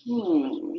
Hmm.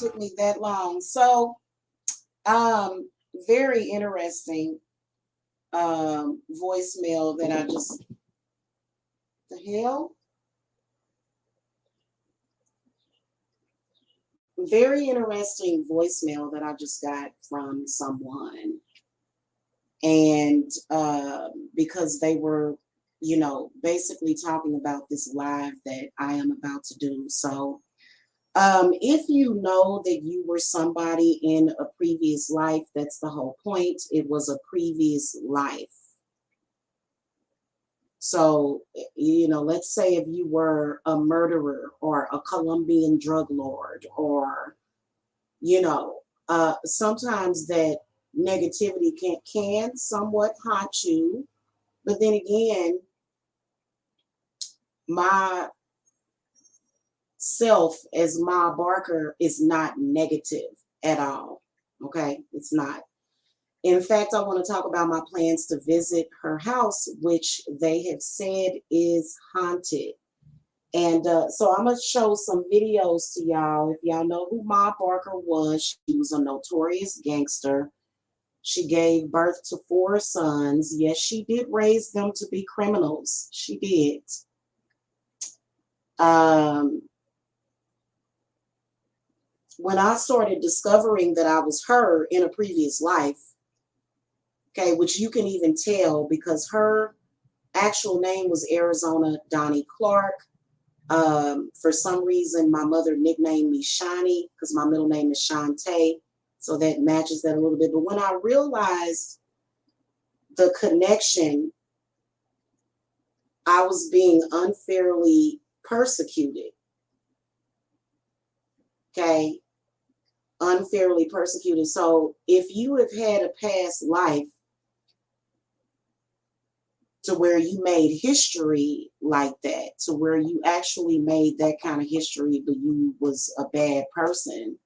took me that long. So, um, very interesting voicemail that I just the hell? Very interesting voicemail that I just got from someone. And because they were, basically talking about this live that I am about to do. So, if you know that you were somebody in a previous life, that's the whole point. It was a previous life. So, let's say if you were a murderer or a Colombian drug lord, or, sometimes that negativity can somewhat haunt you. But then again, my self as Ma Barker is not negative at all. Okay, it's not. In fact, I want to talk about my plans to visit her house, which they have said is haunted. And so I'm going to show some videos to y'all. If y'all know who Ma Barker was, she was a notorious gangster. She gave birth to 4 sons. Yes, she did raise them to be criminals. She did. Um, when I started discovering that I was her in a previous life, okay, which you can even tell because her actual name was Arizona Donnie Clark. For some reason, my mother nicknamed me Shani because my middle name is Shantae. So that matches that a little bit. But when I realized the connection, I was being unfairly persecuted. Okay. Unfairly persecuted. So if you have had a past life to where you made history like that, to where you actually made that kind of history, but you was a bad person,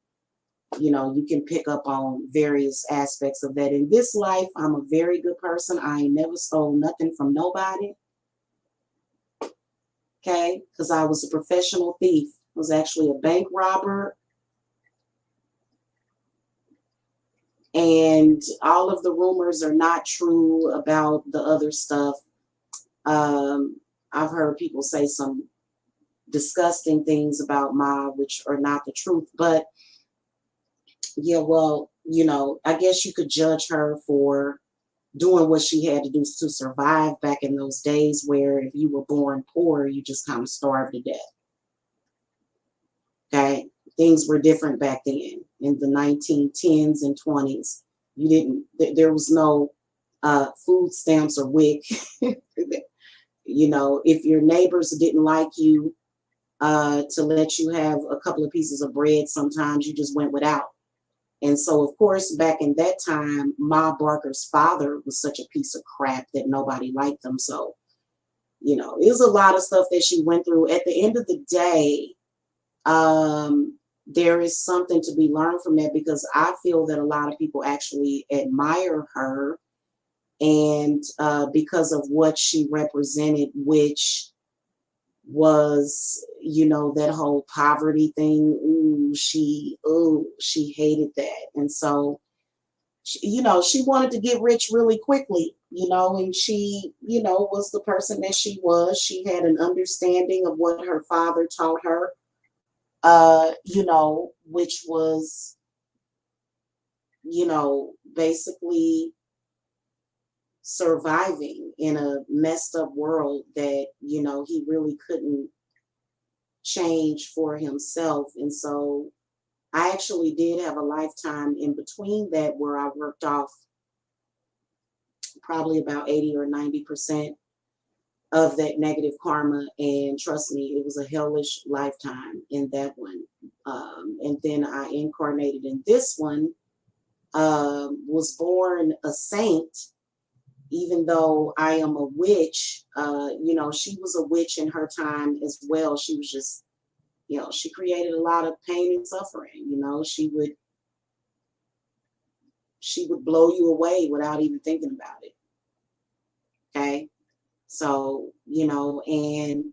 you can pick up on various aspects of that. In this life, I'm a very good person. I ain't never stole nothing from nobody. Okay, because I was a professional thief. I was actually a bank robber. And all of the rumors are not true about the other stuff. I've heard people say some disgusting things about Ma, which are not the truth. But yeah, well, I guess you could judge her for doing what she had to do to survive back in those days where if you were born poor, you just kind of starved to death. Okay. Things were different back then in the 1910s and 20s. There was no food stamps or WIC. If your neighbors didn't like you to let you have a couple of pieces of bread, sometimes you just went without. And so, of course, back in that time, Ma Barker's father was such a piece of crap that nobody liked him. So, it was a lot of stuff that she went through. At the end of the day, there is something to be learned from that because I feel that a lot of people actually admire her and because of what she represented, which was, that whole poverty thing. She hated that. And so, she wanted to get rich really quickly, and she, was the person that she was. She had an understanding of what her father taught her, which was, basically surviving in a messed up world that, he really couldn't change for himself. And so I actually did have a lifetime in between that where I worked off probably about 80 or 90% of that negative karma. And trust me, it was a hellish lifetime in that one. And then I incarnated in this one, was born a saint, even though I am a witch. She was a witch in her time as well. She was just, she created a lot of pain and suffering. She would blow you away without even thinking about it. Okay. So, and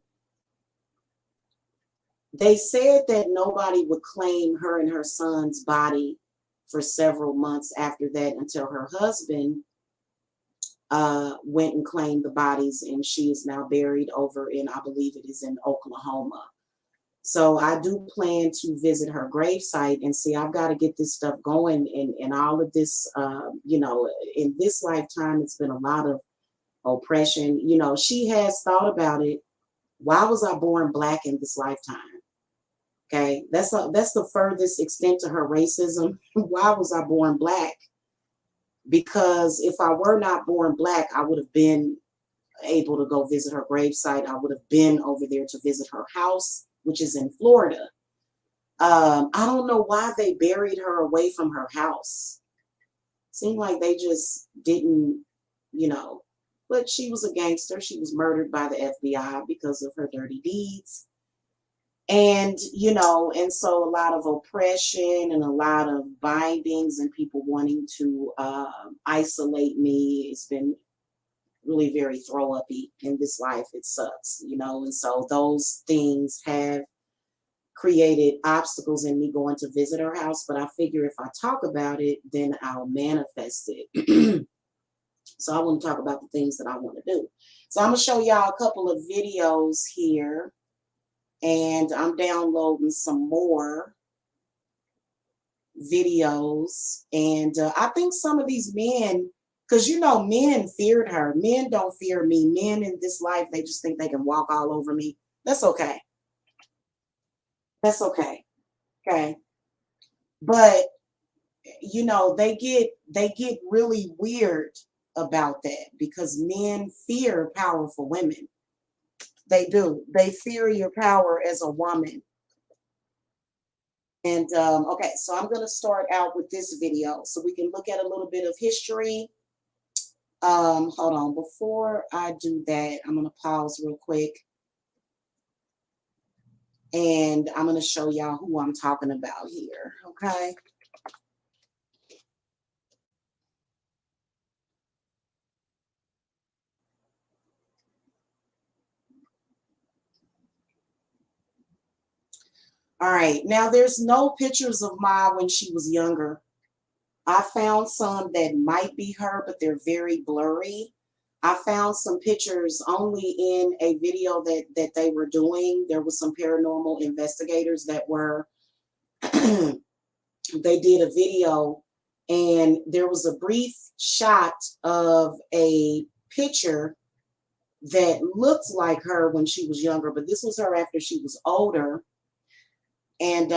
They said that nobody would claim her and her son's body for several months after that until her husband went and claimed the bodies, and she is now buried over in, I believe it is in Oklahoma. So I do plan to visit her gravesite and see. I've got to get this stuff going, and all of this, in this lifetime, it's been a lot of oppression. She has thought about it. Why was I born black in this lifetime? Okay, that's the furthest extent to her racism. Why was I born black? Because if I were not born black, I would have been able to go visit her gravesite. I would have been over there to visit her house, which is in Florida. I don't know why they buried her away from her house. Seemed like they just didn't, but she was a gangster. She was murdered by the FBI because of her dirty deeds. And, and so a lot of oppression and a lot of bindings and people wanting to isolate me. It's been really very throw uppy in this life. It sucks, and so those things have created obstacles in me going to visit her house. But I figure if I talk about it, then I'll manifest it. So I want to talk about the things that I want to do. So I'm going to show y'all a couple of videos here. And I'm downloading some more videos. And I think some of these men, because men feared her. Men don't fear me. Men in this life, they just think they can walk all over me. That's okay. That's okay. Okay. But they get really weird about that because men fear powerful women. They do. They fear your power as a woman. And okay, so I'm going to start out with this video so we can look at a little bit of history. Hold on. Before I do that, I'm going to pause real quick. And I'm going to show y'all who I'm talking about here. Okay. All right. Now, there's no pictures of Ma when she was younger. I found some that might be her, but they're very blurry. I found some pictures only in a video that they were doing. There was some paranormal investigators that were, they did a video, and there was a brief shot of a picture that looked like her when she was younger, but this was her after she was older. And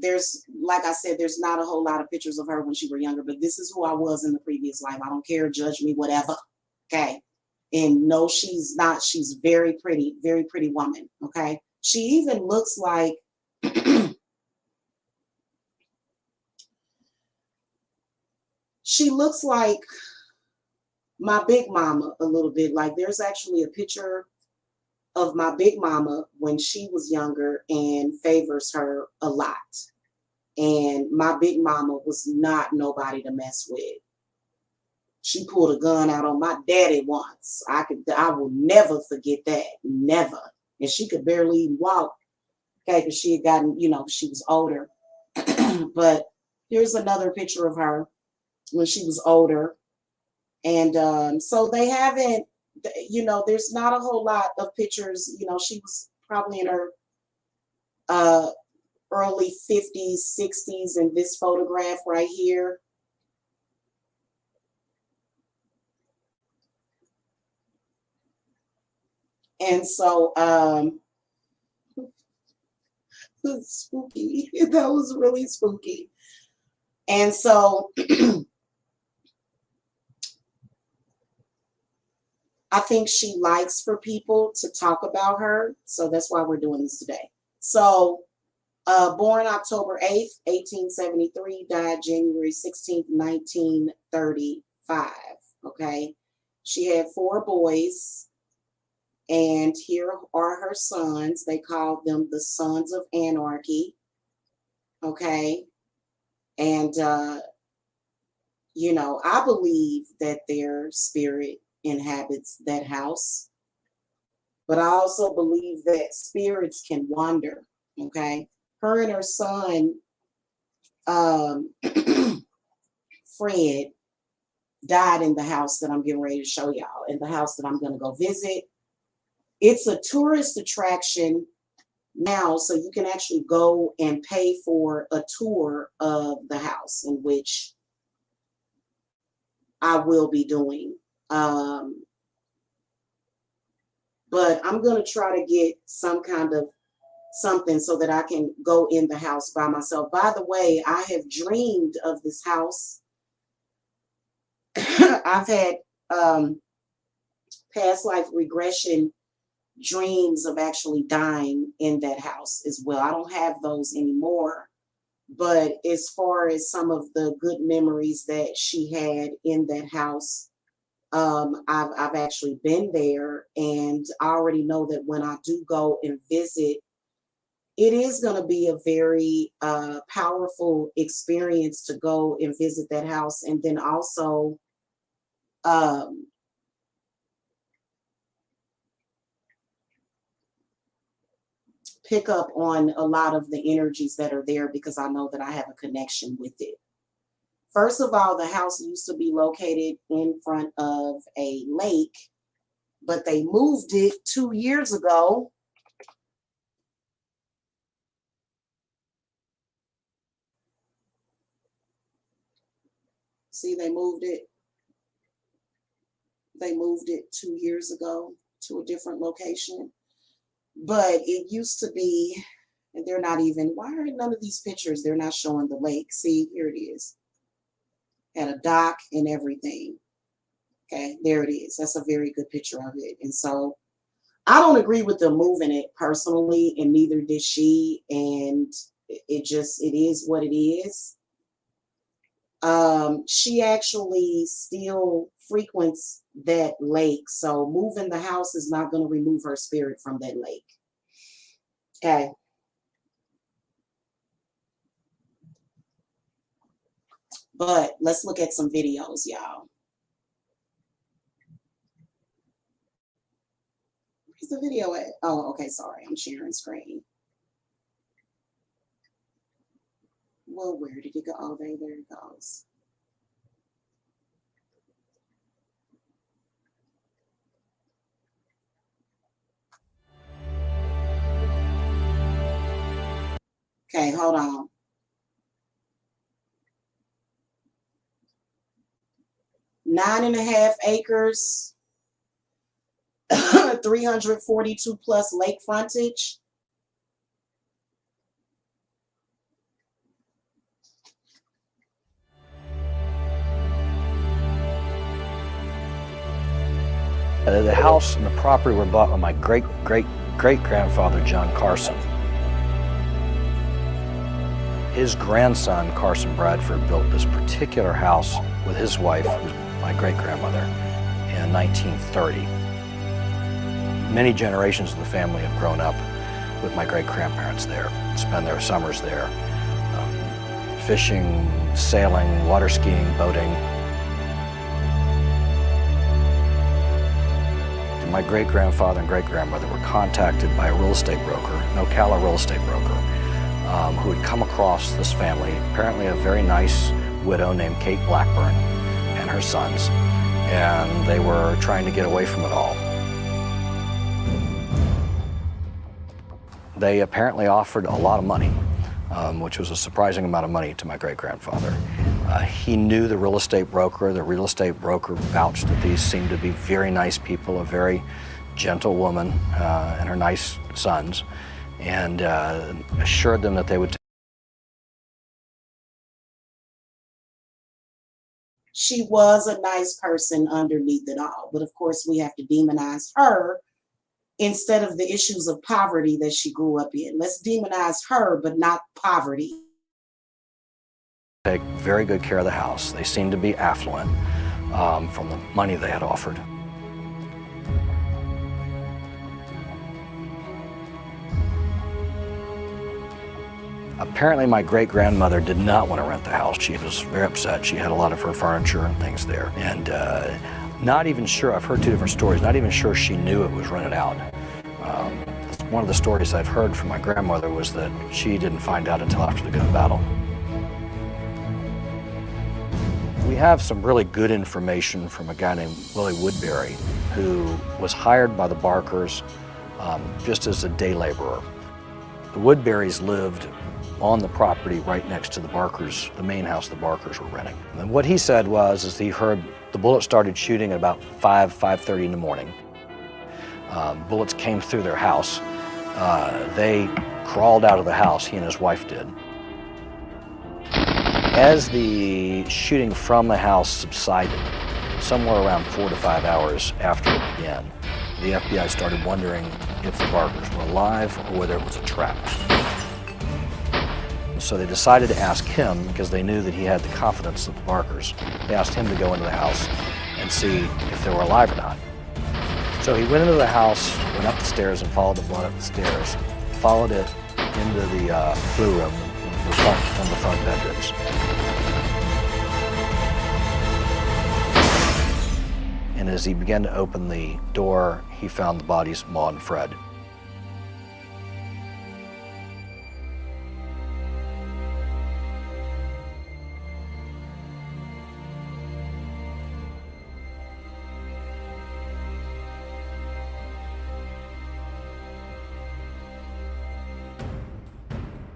there's, like I said, there's not a whole lot of pictures of her when she was younger, but this is who I was in the previous life. I don't care, judge me, whatever. Okay. And no, she's not. She's very pretty woman. Okay. She even looks like, she looks like my big mama a little bit. Like there's actually a picture of my big mama when she was younger and favors her a lot. And my big mama was not nobody to mess with. She pulled a gun out on my daddy once. I will never forget that. Never. And she could barely even walk. Okay, because she had gotten, she was older. But here's another picture of her when she was older. And so they haven't, there's not a whole lot of pictures. She was probably in her early 50s, 60s in this photograph right here. And so, spooky. That was really spooky. And so, I think she likes for people to talk about her. So that's why we're doing this today. So, born October 8th, 1873, died January 16th, 1935. Okay. She had 4 boys. And here are her sons. They called them the Sons of Anarchy. Okay. And, I believe that their spirit inhabits that house. But I also believe that spirits can wander. Okay. Her and her son, um, Fred, died in the house that I'm getting ready to show y'all, in the house that I'm going to go visit. It's a tourist attraction now, so you can actually go and pay for a tour of the house, in which I will be doing. But I'm going to try to get some kind of something so that I can go in the house by myself. By the way, I have dreamed of this house. I've had past life regression dreams of actually dying in that house as well. I don't have those anymore. But as far as some of the good memories that she had in that house, I've actually been there, and I already know that when I do go and visit, it is going to be a very powerful experience to go and visit that house, and then also um, pick up on a lot of the energies that are there, because I know that I have a connection with it. First of all, the house used to be located in front of a lake, but they moved it 2 years ago. See, they moved it. They moved it 2 years ago to a different location. But it used to be, and they're not even, why are none of these pictures? They're not showing the lake. See, here it is. Had a dock and everything. Okay, there it is. That's a very good picture of it. And so I don't agree with them moving it personally, and neither did she. And it is what it is. She actually still frequents that lake. So moving the house is not going to remove her spirit from that lake. Okay. But let's look at some videos, y'all. Where's the video at? Oh, okay, sorry. I'm sharing screen. Well, where did it go? Oh, there it goes. Okay, hold on. 9.5 acres, 342 plus lake frontage. The house and the property were bought by my great-great-great-grandfather, John Carson. His grandson, Carson Bradford, built this particular house with his wife, who's my great-grandmother, in 1930. Many generations of the family have grown up with my great-grandparents there, spend their summers there, fishing, sailing, water skiing, boating. My great-grandfather and great-grandmother were contacted by a real estate broker, an Ocala real estate broker, who had come across this family, apparently a very nice widow named Kate Blackburn and her sons, and they were trying to get away from it all. They apparently offered a lot of money, which was a surprising amount of money to my great-grandfather. He knew the real estate broker. The real estate broker vouched that these seemed to be very nice people, a very gentle woman and her nice sons, and assured them that they would. She was a nice person underneath it all, but of course we have to demonize her instead of the issues of poverty that she grew up in. Let's demonize her, but not poverty. Take very good care of the house. They seemed to be affluent from the money they had offered. Apparently my great-grandmother did not want to rent the house. She was very upset. She had a lot of her furniture and things there. And not even sure, I've heard two different stories, not even sure she knew it was rented out. One of the stories I've heard from my grandmother was that she didn't find out until after the gun battle. We have some really good information from a guy named Willie Woodbury, who was hired by the Barkers just as a day laborer. The Woodburys lived on the property right next to the Barkers, the main house the Barkers were renting. And what he said is he heard the bullets started shooting at about 5:30 in the morning. Bullets came through their house. They crawled out of the house, he and his wife did. As the shooting from the house subsided, somewhere around 4 to 5 hours after it began, the FBI started wondering if the Barkers were alive or whether it was a trap. So they decided to ask him, because they knew that he had the confidence of the Barkers. They asked him to go into the house and see if they were alive or not. So he went into the house, went up the stairs and followed the blood up the stairs, followed it into the blue room, one of the front bedrooms. And as he began to open the door, he found the bodies of Ma and Fred.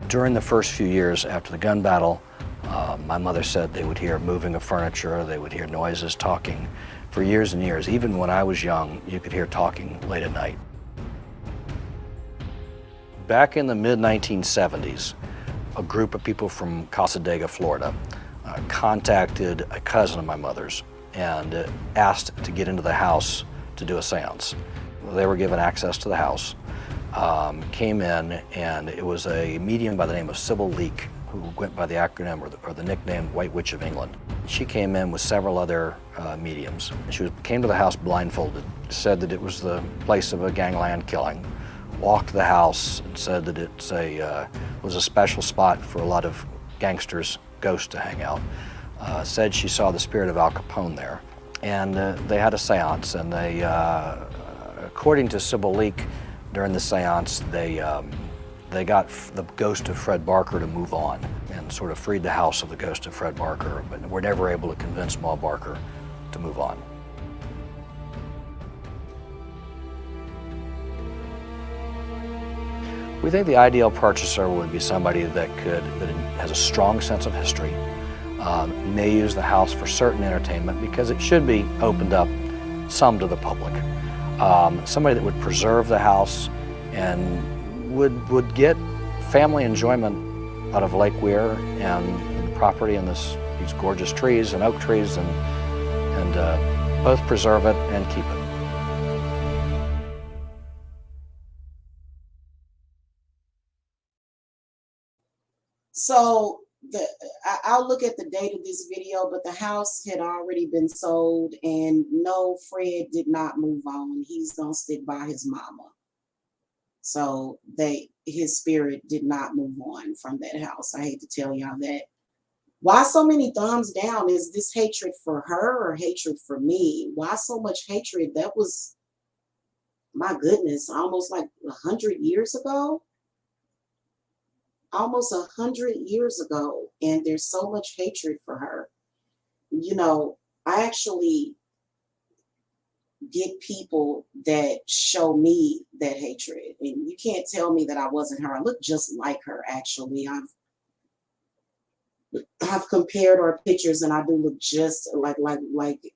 During the first few years after the gun battle, my mother said they would hear moving of furniture, they would hear noises, talking. For years and years, even when I was young, you could hear talking late at night. Back in the mid-1970s, a group of people from Casadega, Florida, contacted a cousin of my mother's and asked to get into the house to do a seance. They were given access to the house, came in, and it was a medium by the name of Sybil Leek, who went by the acronym or the nickname White Witch of England. She came in with several other mediums. She came to the house blindfolded, said that it was the place of a gangland killing, walked the house and said that it was a special spot for a lot of gangsters, ghosts to hang out. Said she saw the spirit of Al Capone there. And they had a seance, and they, according to Sybil Leek, during the seance, they got the ghost of Fred Barker to move on and sort of freed the house of the ghost of Fred Barker, but were never able to convince Ma Barker to move on. We think the ideal purchaser would be somebody that has a strong sense of history, may use the house for certain entertainment because it should be opened up some to the public. Somebody that would preserve the house and would get family enjoyment out of Lake Weir and the property and these gorgeous trees and oak trees and both preserve it and keep it. So I'll look at the date of this video, but the house had already been sold, and no, Fred did not move on. He's gonna stick by his mama. So his spirit did not move on from that house. I hate to tell y'all that. Why so many thumbs down? Is this hatred for her or hatred for me? Why so much hatred? That was, my goodness, almost like 100 years ago. Almost 100 years ago, and there's so much hatred for her. You know, I actually get people that show me that hatred, and you can't tell me that I wasn't her. I look just like her, actually. I've compared our pictures, and I do look just like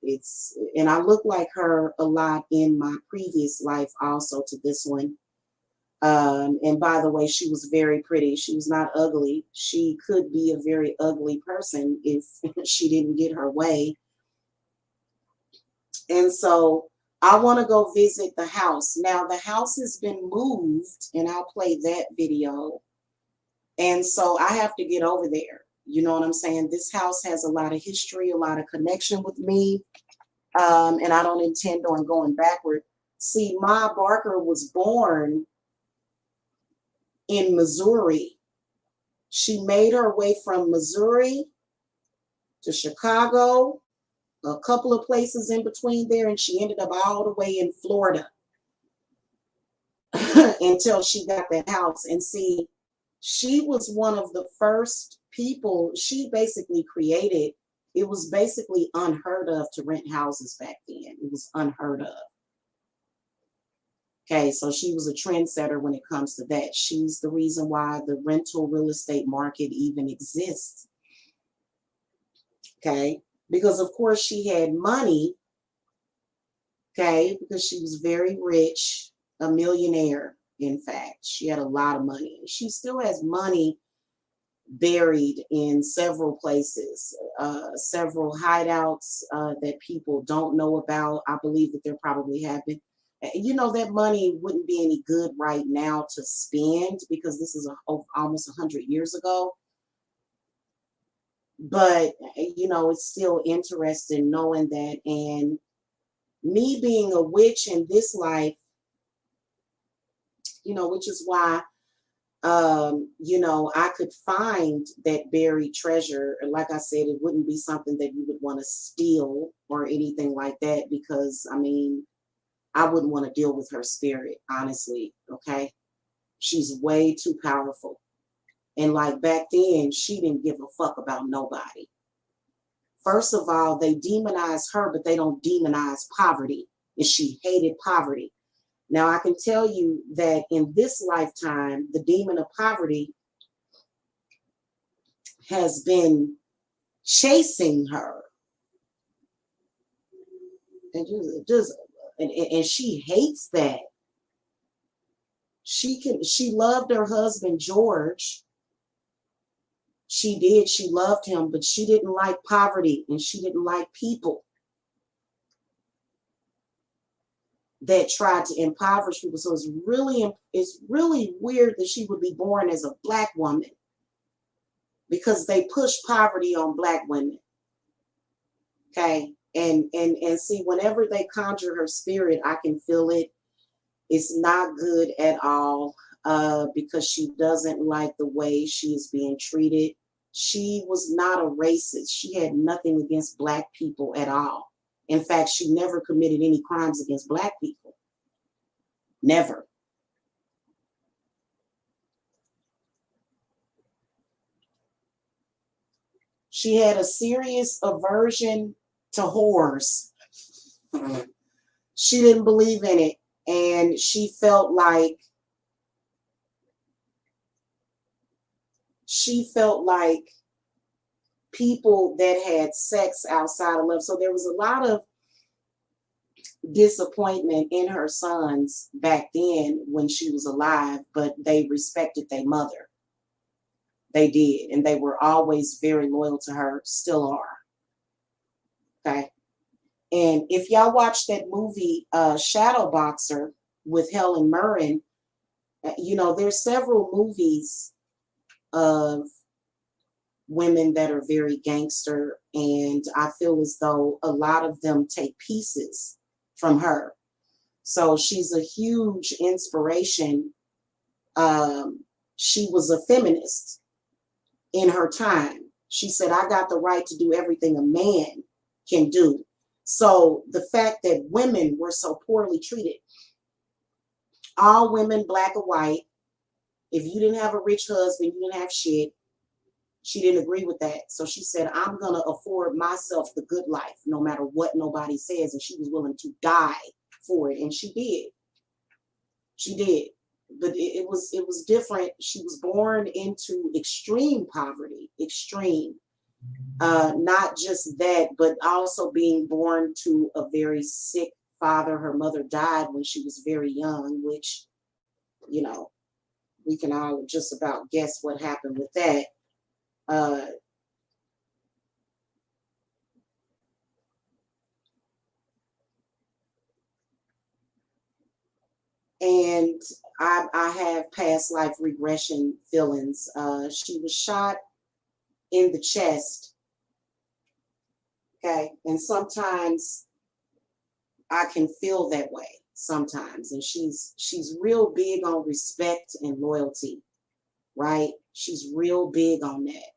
it's, and I look like her a lot in my previous life also to this one. And by the way, she was very pretty. She was not ugly. She could be a very ugly person if she didn't get her way. And so I want to go visit the house. Now the house has been moved, and I'll play that video. And so I have to get over there. You know what I'm saying? This house has a lot of history, a lot of connection with me. And I don't intend on going backward. See, Ma Barker was born in Missouri. She made her way from Missouri to Chicago, a couple of places in between there, and she ended up all the way in Florida. until she got that house. And see, she was one of the first people. She basically created, it was basically unheard of to rent houses back then. It was unheard of. Okay, so she was a trendsetter when it comes to that. She's the reason why the rental real estate market even exists. Okay, because of course she had money. Okay, because she was very rich, a millionaire. In fact, she had a lot of money. She still has money buried in several places, several hideouts that people don't know about. I believe that there probably have been. You know, that money wouldn't be any good right now to spend because this is almost 100 years ago. But, you know, it's still interesting knowing that. And me being a witch in this life, you know, which is why you know, I could find that buried treasure. And like I said, it wouldn't be something that you would want to steal or anything like that, because I mean, I wouldn't want to deal with her spirit, honestly. Okay. She's way too powerful. And like back then, she didn't give a fuck about nobody. First of all, they demonize her, but they don't demonize poverty. And she hated poverty. Now, I can tell you that in this lifetime, the demon of poverty has been chasing her. And and she hates that. She loved her husband, George. She did. She loved him, but she didn't like poverty and she didn't like people that tried to impoverish people. So it's really weird that she would be born as a black woman, because they push poverty on black women. Okay. And see, whenever they conjure her spirit, I can feel it. It's not good at all, because she doesn't like the way she is being treated. She was not a racist. She had nothing against black people at all. In fact, she never committed any crimes against black people. Never. She had a serious aversion to whores. She didn't believe in it. And she felt like people that had sex outside of love. So there was a lot of disappointment in her sons back then when she was alive, but they respected their mother. They did. And they were always very loyal to her, still are. Okay. And if y'all watch that movie, Shadow Boxer with Helen Mirren, you know, there's several movies of women that are very gangster, and I feel as though a lot of them take pieces from her. So she's a huge inspiration. She was a feminist in her time. She said, I got the right to do everything a man can do. So the fact that women were so poorly treated, all women, black or white, if you didn't have a rich husband, you didn't have shit. She didn't agree with that. So she said, I'm going to afford myself the good life, no matter what nobody says. And she was willing to die for it. And she did. She did. But it was different. She was born into extreme poverty, extreme. Not just that, but also being born to a very sick father. Her mother died when she was very young, which, you know, we can all just about guess what happened with that. And I have past life regression feelings. She was shot in the chest. Okay. And sometimes I can feel that way sometimes. And she's real big on respect and loyalty, right? She's real big on that.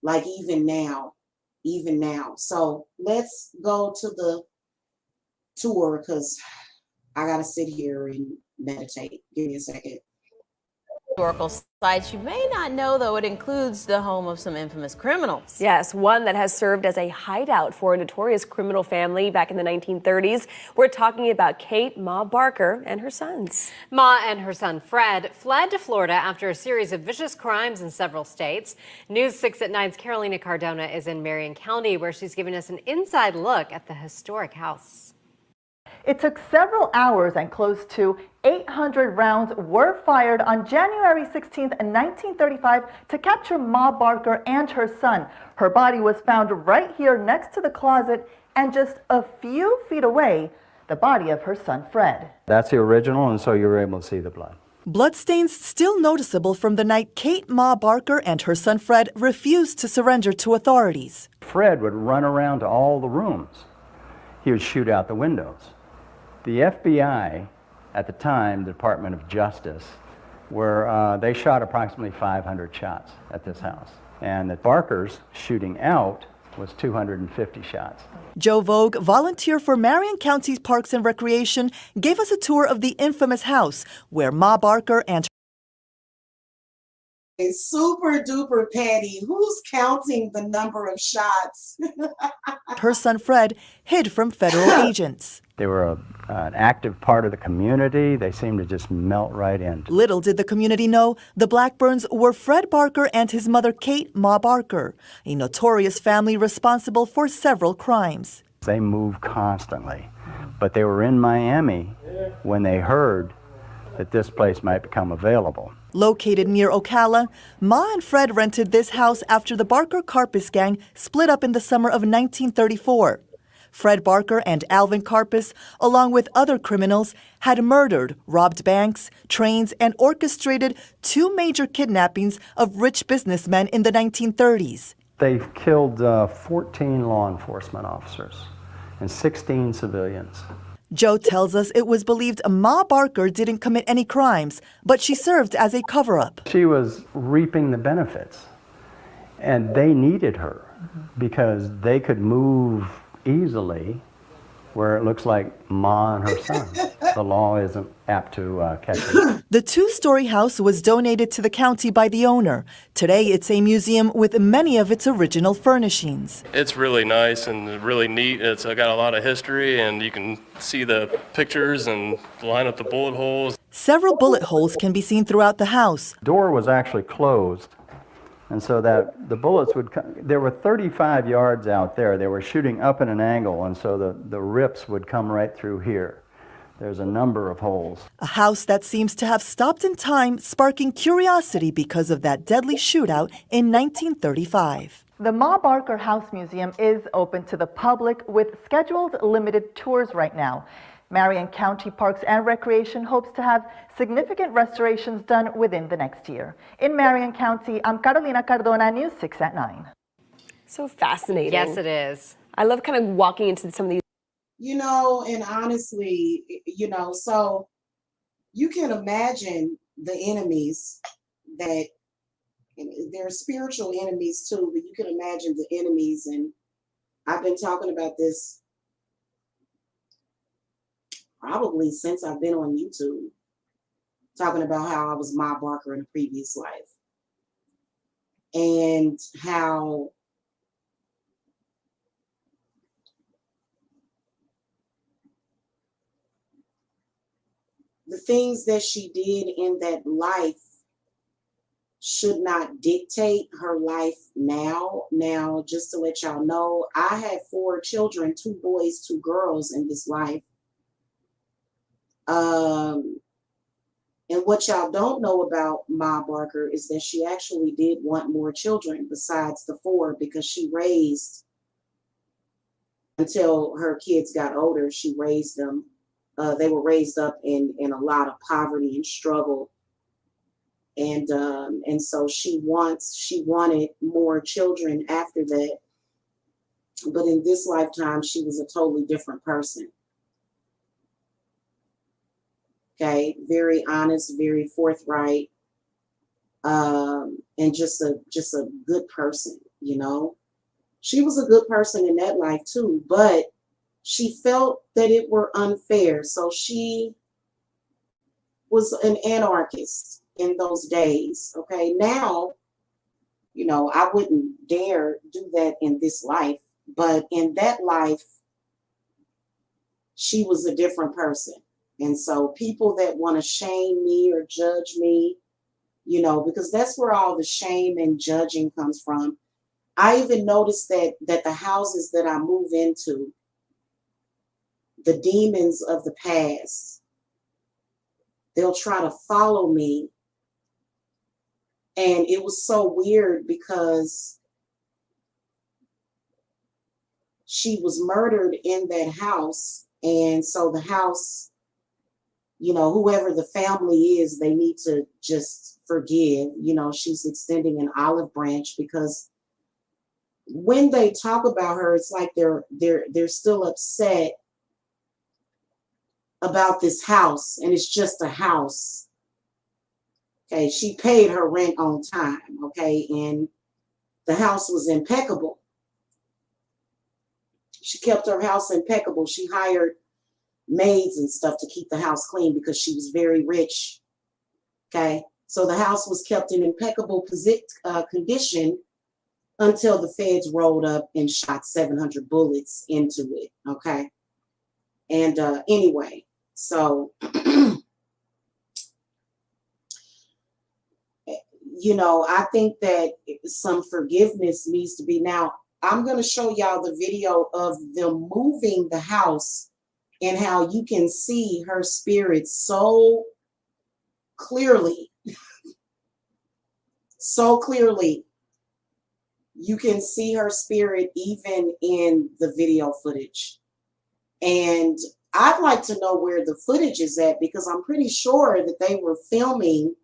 Like even now. So let's go to the tour, because I gotta sit here and meditate. Give me a second. Historical sites you may not know, though, it includes the home of some infamous criminals. Yes, one that has served as a hideout for a notorious criminal family back in the 1930s. We're talking about Kate Ma Barker and her sons. Ma and her son Fred fled to Florida after a series of vicious crimes in several states. News 6 at 9's Carolina Cardona is in Marion County, where she's giving us an inside look at the historic house. It took several hours and close to 800 rounds were fired on January 16, 1935 to capture Ma Barker and her son. Her body was found right here next to the closet, and just a few feet away, the body of her son Fred. That's the original, and so you were able to see the blood. Bloodstains still noticeable from the night Kate Ma Barker and her son Fred refused to surrender to authorities. Fred would run around to all the rooms. He would shoot out the windows. The FBI, at the time, the Department of Justice, they shot approximately 500 shots at this house. And the Barker's shooting out was 250 shots. Joe Vogue, volunteer for Marion County's Parks and Recreation, gave us a tour of the infamous house where Ma Barker and It's super duper petty. Who's counting the number of shots? her son Fred hid from federal agents. They were an active part of the community. They seemed to just melt right in. Little did the community know the Blackburns were Fred Barker and his mother Kate Ma Barker, a notorious family responsible for several crimes. They moved constantly, but they were in Miami when they heard that this place might become available. Located near Ocala, Ma and Fred rented this house after the Barker Karpis gang split up in the summer of 1934. Fred Barker and Alvin Karpis, along with other criminals, had murdered, robbed banks, trains, and orchestrated 2 major kidnappings of rich businessmen in the 1930s. They killed 14 law enforcement officers and 16 civilians. Joe tells us it was believed Ma Barker didn't commit any crimes, but she served as a cover-up. She was reaping the benefits, and they needed her because they could move easily where it looks like Ma and her son. The law isn't apt to catch them. The 2-story house was donated to the county by the owner. Today, it's a museum with many of its original furnishings. It's really nice and really neat. It's got a lot of history, and you can see the pictures and line up the bullet holes. Several bullet holes can be seen throughout the house. The door was actually closed, and so that the bullets would come. There were 35 yards out there. They were shooting up at an angle, and so the rips would come right through here. There's a number of holes. A house that seems to have stopped in time, sparking curiosity because of that deadly shootout in 1935. The Ma Barker House Museum is open to the public with scheduled limited tours right now. Marion County Parks and Recreation hopes to have significant restorations done within the next year. In Marion County, I'm Carolina Cardona, News 6 at 9. So fascinating. Yes, it is. I love kind of walking into some of these. You know, and honestly, you know, so you can imagine the enemies that, they're spiritual enemies too, but you can imagine the enemies. And I've been talking about this probably since I've been on YouTube, talking about how I was Ma Barker in a previous life and how the things that she did in that life should not dictate her life now. Now, just to let y'all know, I had 4 children, 2 boys, 2 girls in this life. And what y'all don't know about Ma Barker is that she actually did want more children besides the 4, because she raised, until her kids got older, she raised them. They were raised up in a lot of poverty and struggle. And so she wanted more children after that. But in this lifetime, she was a totally different person. Okay, very honest, very forthright, and just a good person, you know. She was a good person in that life too, but she felt that it were unfair. So she was an anarchist in those days. Okay. Now, you know, I wouldn't dare do that in this life, but in that life, she was a different person. And so people that want to shame me or judge me, you know, because that's where all the shame and judging comes from. I even noticed that the houses that I move into, the demons of the past, they'll try to follow me. And it was so weird because she was murdered in that house. And so the house, you know, whoever the family is, they need to just forgive. You know, she's extending an olive branch because when they talk about her, it's like they're still upset about this house, and it's just a house. Okay, she paid her rent on time, okay, and the house was impeccable. She kept her house impeccable. She hired maids and stuff to keep the house clean because she was very rich. Okay, so the house was kept in impeccable condition until the feds rolled up and shot 700 bullets into it. Okay, and anyway, so you know, I think that some forgiveness needs to be. Now, I'm going to show y'all the video of them moving the house and how you can see her spirit so clearly. So clearly. You can see her spirit even in the video footage. And I'd like to know where the footage is at, because I'm pretty sure that they were filming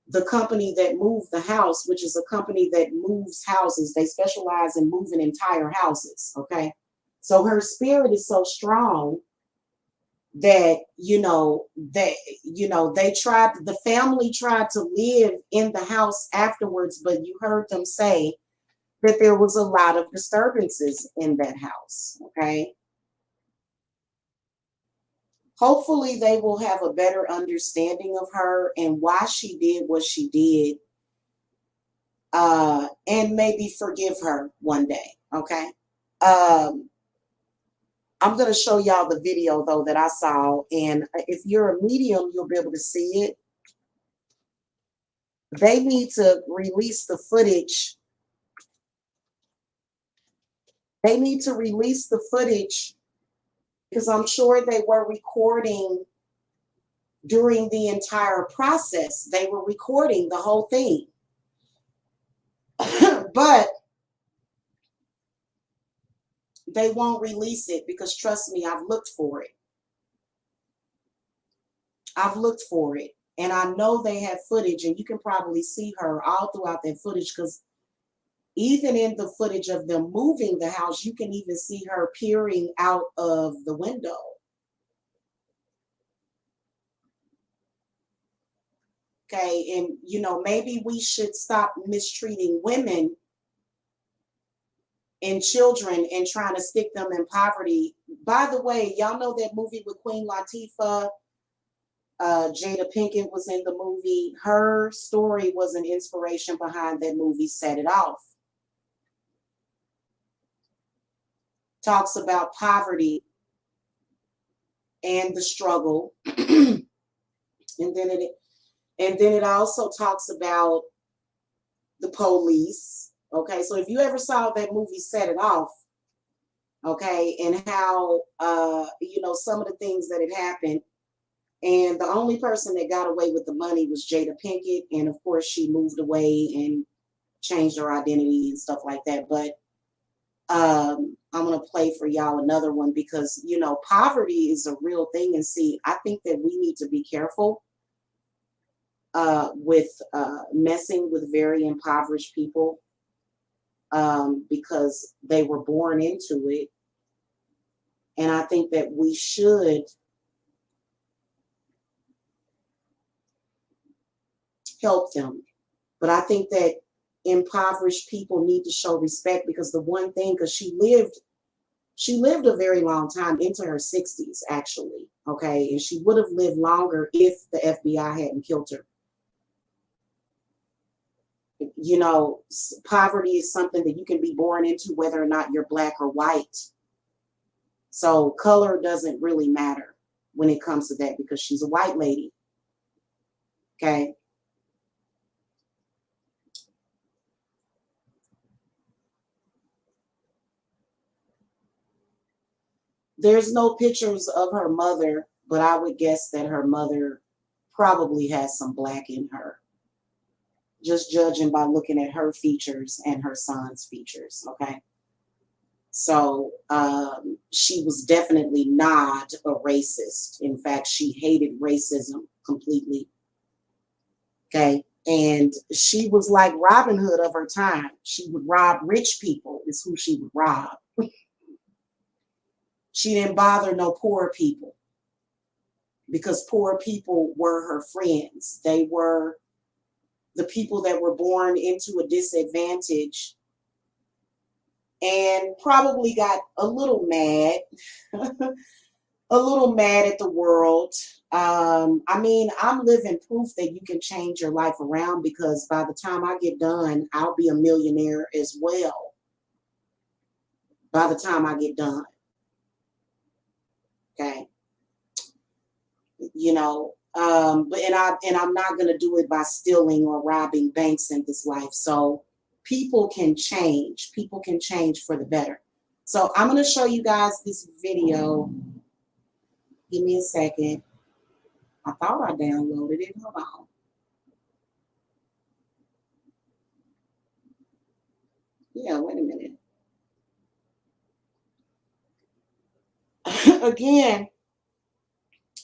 the company that moved the house, which is a company that moves houses. They specialize in moving entire houses. Okay. So her spirit is so strong that, the family tried to live in the house afterwards, but you heard them say that there was a lot of disturbances in that house. Okay. Hopefully they will have a better understanding of her and why she did what she did, and maybe forgive her one day. Okay. I'm going to show y'all the video though that I saw, and if you're a medium, you'll be able to see it. They need to release the footage. They need to release the footage because I'm sure they were recording during the entire process. They were recording the whole thing. But they won't release it because, trust me, I've looked for it. I've looked for it. And I know they have footage, and you can probably see her all throughout that footage, because even in the footage of them moving the house, you can even see her peering out of the window. Okay, and maybe we should stop mistreating women and children and trying to stick them in poverty. By the way, y'all know that movie with Queen Latifah? Jada Pinkett was in the movie. Her story was an inspiration behind that movie, Set It Off. Talks about poverty and the struggle. and then it also talks about the police. Okay, so if you ever saw that movie Set It Off, okay, and how some of the things that had happened, and the only person that got away with the money was Jada Pinkett, and of course she moved away and changed her identity and stuff like that. But I'm gonna play for y'all another one, because poverty is a real thing. And see, I think that we need to be careful with messing with very impoverished people, because they were born into it. And I think that we should help them. But I think that impoverished people need to show respect, because the one thing, because she lived She lived a very long time, into her 60s, actually. Okay. And she would have lived longer if the FBI hadn't killed her. You know, poverty is something that you can be born into, whether or not you're black or white. So color doesn't really matter when it comes to that, because she's a white lady. Okay. There's no pictures of her mother, but I would guess that her mother probably has some black in her, just judging by looking at her features and her son's features. Okay. So she was definitely not a racist. In fact, she hated racism completely. Okay. And she was like Robin Hood of her time. She would rob rich people, is who she would rob. She didn't bother no poor people, because poor people were her friends. They were the people that were born into a disadvantage and probably got a little mad, a little mad at the world. I mean, I'm living proof that you can change your life around, because by the time I get done, I'll be a millionaire as well. By the time I get done. Okay. You know, I'm not gonna do it by stealing or robbing banks in this life. So people can change. People can change for the better. So I'm gonna show you guys this video. Give me a second. I thought I downloaded it. Hold on. Yeah, wait a minute. Again,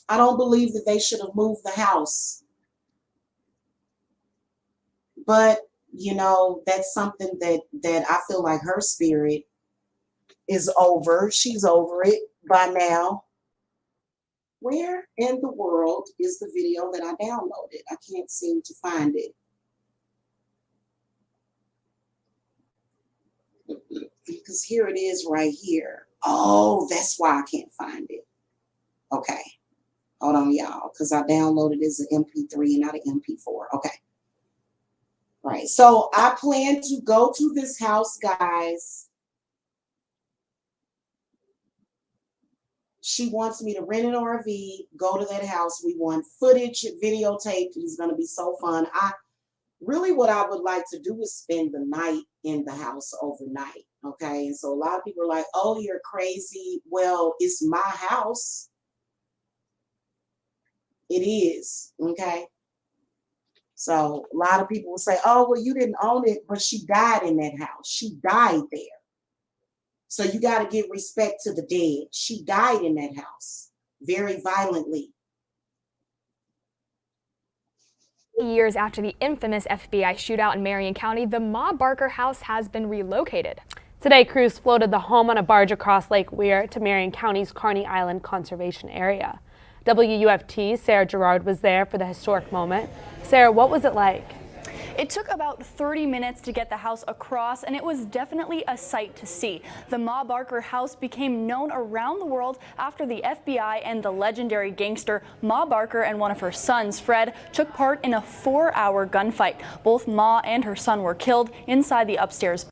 I don't believe that they should have moved the house. But, you know, that's something that I feel like her spirit is over. She's over it by now. Where in the world is the video that I downloaded? I can't seem to find it. Because here it is right here. Oh, that's why I can't find it. Okay. Hold on, y'all, because I downloaded it as an MP3 and not an MP4. Okay. Right. So I plan to go to this house, guys. She wants me to rent an RV, go to that house. We want footage, videotaped. It's going to be so fun. Really what I would like to do is spend the night in the house overnight. Okay. And so a lot of people are like, oh, you're crazy. Well, it's my house. It is. Okay. So a lot of people will say, oh, well, you didn't own it, but she died in that house. She died there. So you got to give respect to the dead. She died in that house very violently. Years after the infamous FBI shootout in Marion County, the Ma Barker house has been relocated. Today, crews floated the home on a barge across Lake Weir to Marion County's Kearney Island Conservation Area. WUFT's Sarah Gerard was there for the historic moment. Sarah, what was it like? It took about 30 minutes to get the house across, and it was definitely a sight to see. The Ma Barker house became known around the world after the FBI and the legendary gangster Ma Barker and one of her sons, Fred, took part in a 4-hour gunfight. Both Ma and her son were killed inside the upstairs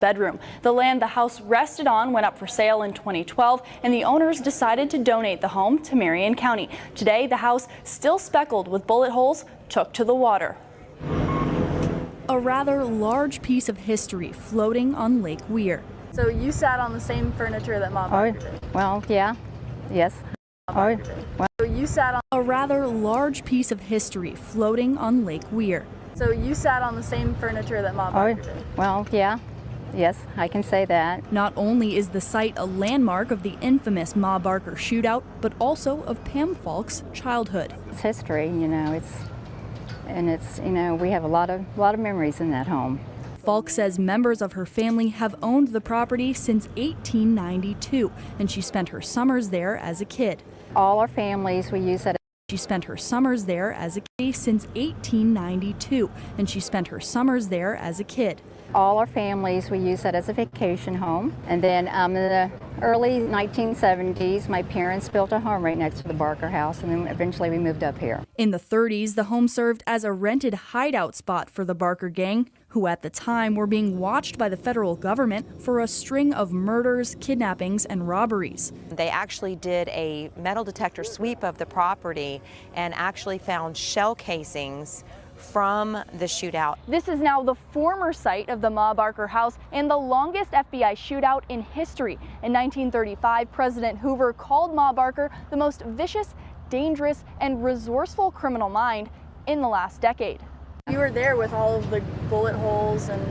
bedroom. The land the house rested on went up for sale in 2012, and the owners decided to donate the home to Marion County. Today, the house, still speckled with bullet holes, took to the water. A rather large piece of history floating on Lake Weir. So you sat on the same furniture that Ma Barker did? Well, yeah, yes. Well, so you sat on a rather large piece of history floating on Lake Weir. So you sat on the same furniture that Ma Barker did? Well, yeah. Yes, I can say that. Not only is the site a landmark of the infamous Ma Barker shootout, but also of Pam Falk's childhood. It's history, you know, we have a lot of memories in that home. Falk says members of her family have owned the property since 1892, and she spent her summers there as a kid. All our families, we use that She spent her summers there as a kid since 1892, and she spent her summers there as a kid. All our families, we use that as a vacation home. And then in the early 1970s, my parents built a home right next to the Barker house, and then eventually we moved up here. In the 30s, the home served as a rented hideout spot for the Barker gang, who at the time were being watched by the federal government for a string of murders, kidnappings, and robberies. They actually did a metal detector sweep of the property and actually found shell casings from the shootout. This is now the former site of the Ma Barker house and the longest FBI shootout in history. In 1935, President Hoover called Ma Barker the most vicious, dangerous, and resourceful criminal mind in the last decade. You were there with all of the bullet holes and...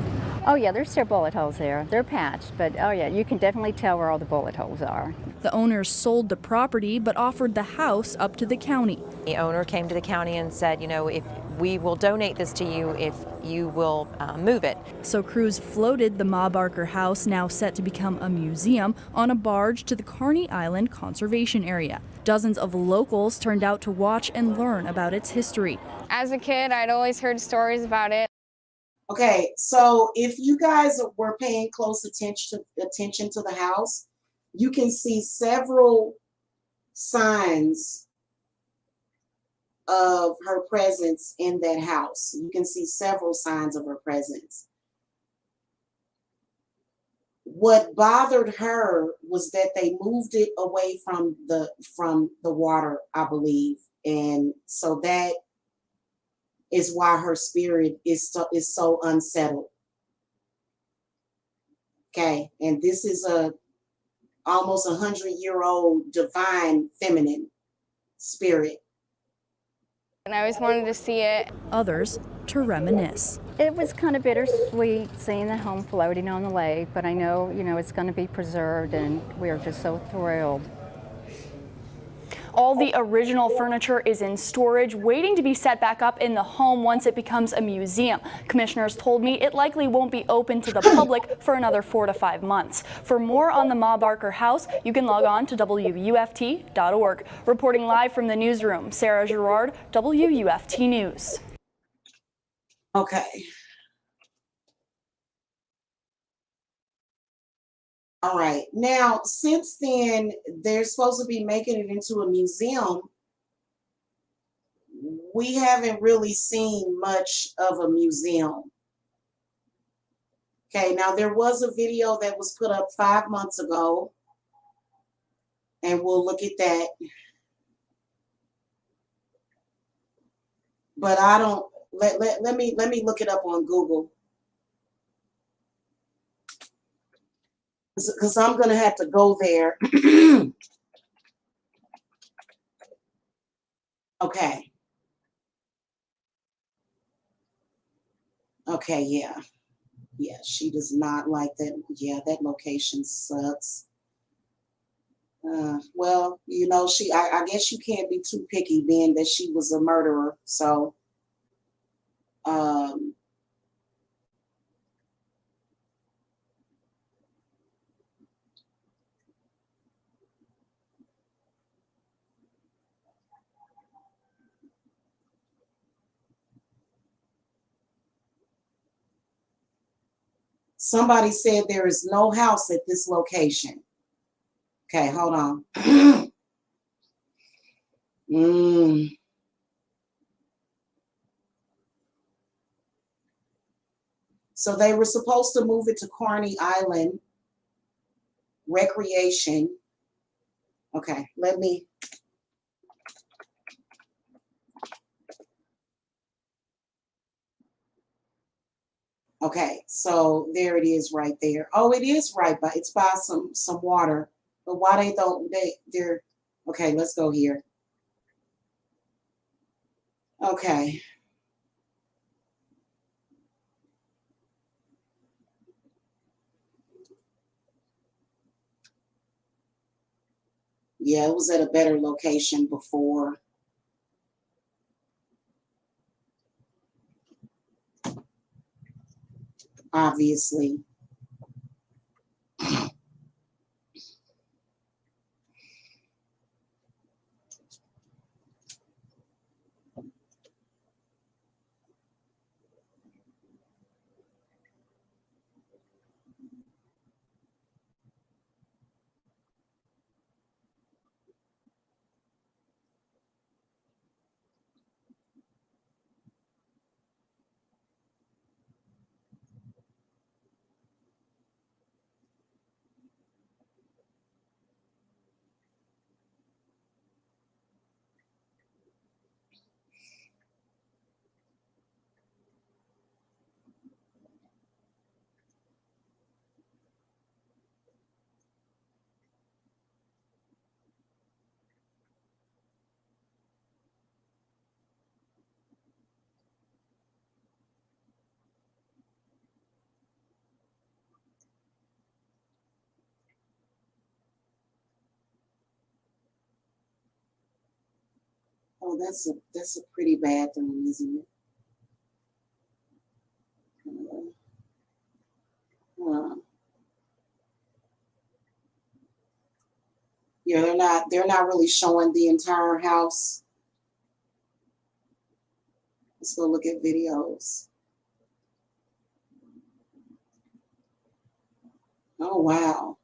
Oh yeah, there's still bullet holes there. They're patched, but oh yeah, you can definitely tell where all the bullet holes are. The owners sold the property but offered the house up to the county. The owner came to the county and said, you know, if we will donate this to you if you will move it. So crews floated the Ma Barker house, now set to become a museum, on a barge to the Carney Island Conservation Area. Dozens of locals turned out to watch and learn about its history. As a kid, I'd always heard stories about it. Okay, so if you guys were paying close attention to the house, you can see several signs of her presence in that house. You can see several signs of her presence. What bothered her was that they moved it away from the water, I believe, and so that is why her spirit is so unsettled. Okay, and this is a almost 100-year-old divine feminine spirit. And I always wanted to see it. Others to reminisce. It was kind of bittersweet seeing the home floating on the lake, but I know, you know, it's going to be preserved, and we're just so thrilled. All the original furniture is in storage, waiting to be set back up in the home once it becomes a museum. Commissioners told me it likely won't be open to the public for another 4 to 5 months. For more on the Ma Barker house, you can log on to WUFT.org. Reporting live from the newsroom, Sarah Girard, WUFT News. Okay. All right, now since then they're supposed to be making it into a museum. We haven't really seen much of a museum. Okay, now there was a video that was put up 5 months ago, and we'll look at that. But I don't, let me look it up on Google. Because I'm going to have to go there. Okay. Okay, yeah. Yeah, she does not like that. Yeah, that location sucks. Well, you know, I guess you can't be too picky being that she was a murderer. So, somebody said there is no house at this location. Okay, hold on. So they were supposed to move it to Carney Island Recreation. Okay, let me. Okay, so there it is right there. Oh, it is right by, it's by some water. But why they're, okay, let's go here. Okay. Yeah, it was at a better location before. Obviously. Oh, that's a pretty bathroom, isn't it? Uh, yeah, they're not really showing the entire house. Let's go look at videos. Oh wow.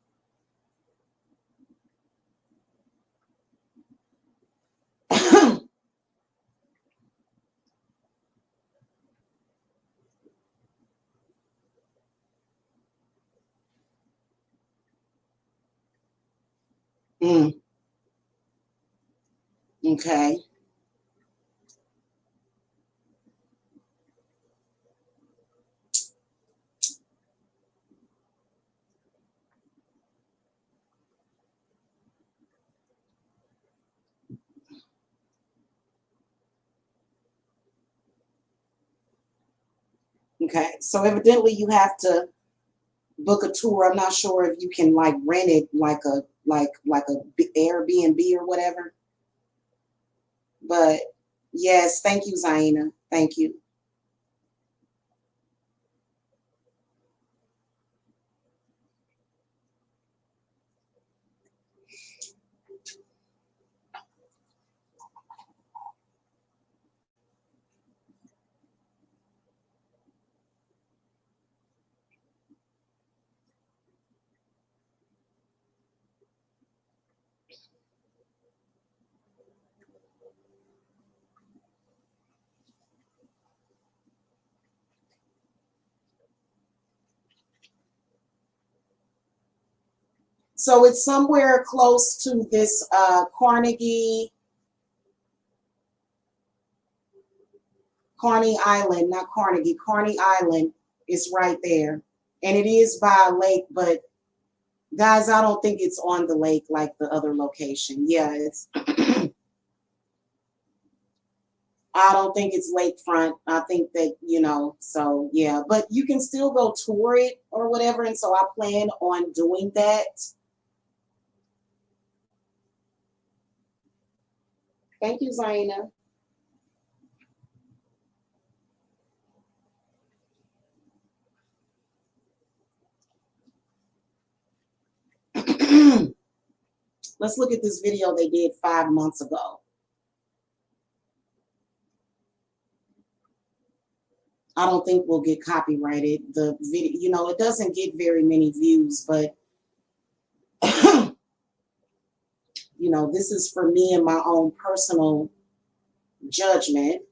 Mm, okay. Okay. So evidently you have to book a tour. I'm not sure if you can like rent it like a Airbnb or whatever. But yes, thank you, Zaina. Thank you. So it's somewhere close to this Carney Island, not Carnegie, Carney Island is right there. And it is by a lake, but guys, I don't think it's on the lake like the other location. Yeah, it's I don't think it's lakefront. I think that, so yeah, but you can still go tour it or whatever. And so I plan on doing that. Thank you, Zaina. Let's look at this video they did 5 months ago. I don't think we'll get copyrighted. The video, it doesn't get very many views, but this is for me and my own personal judgment.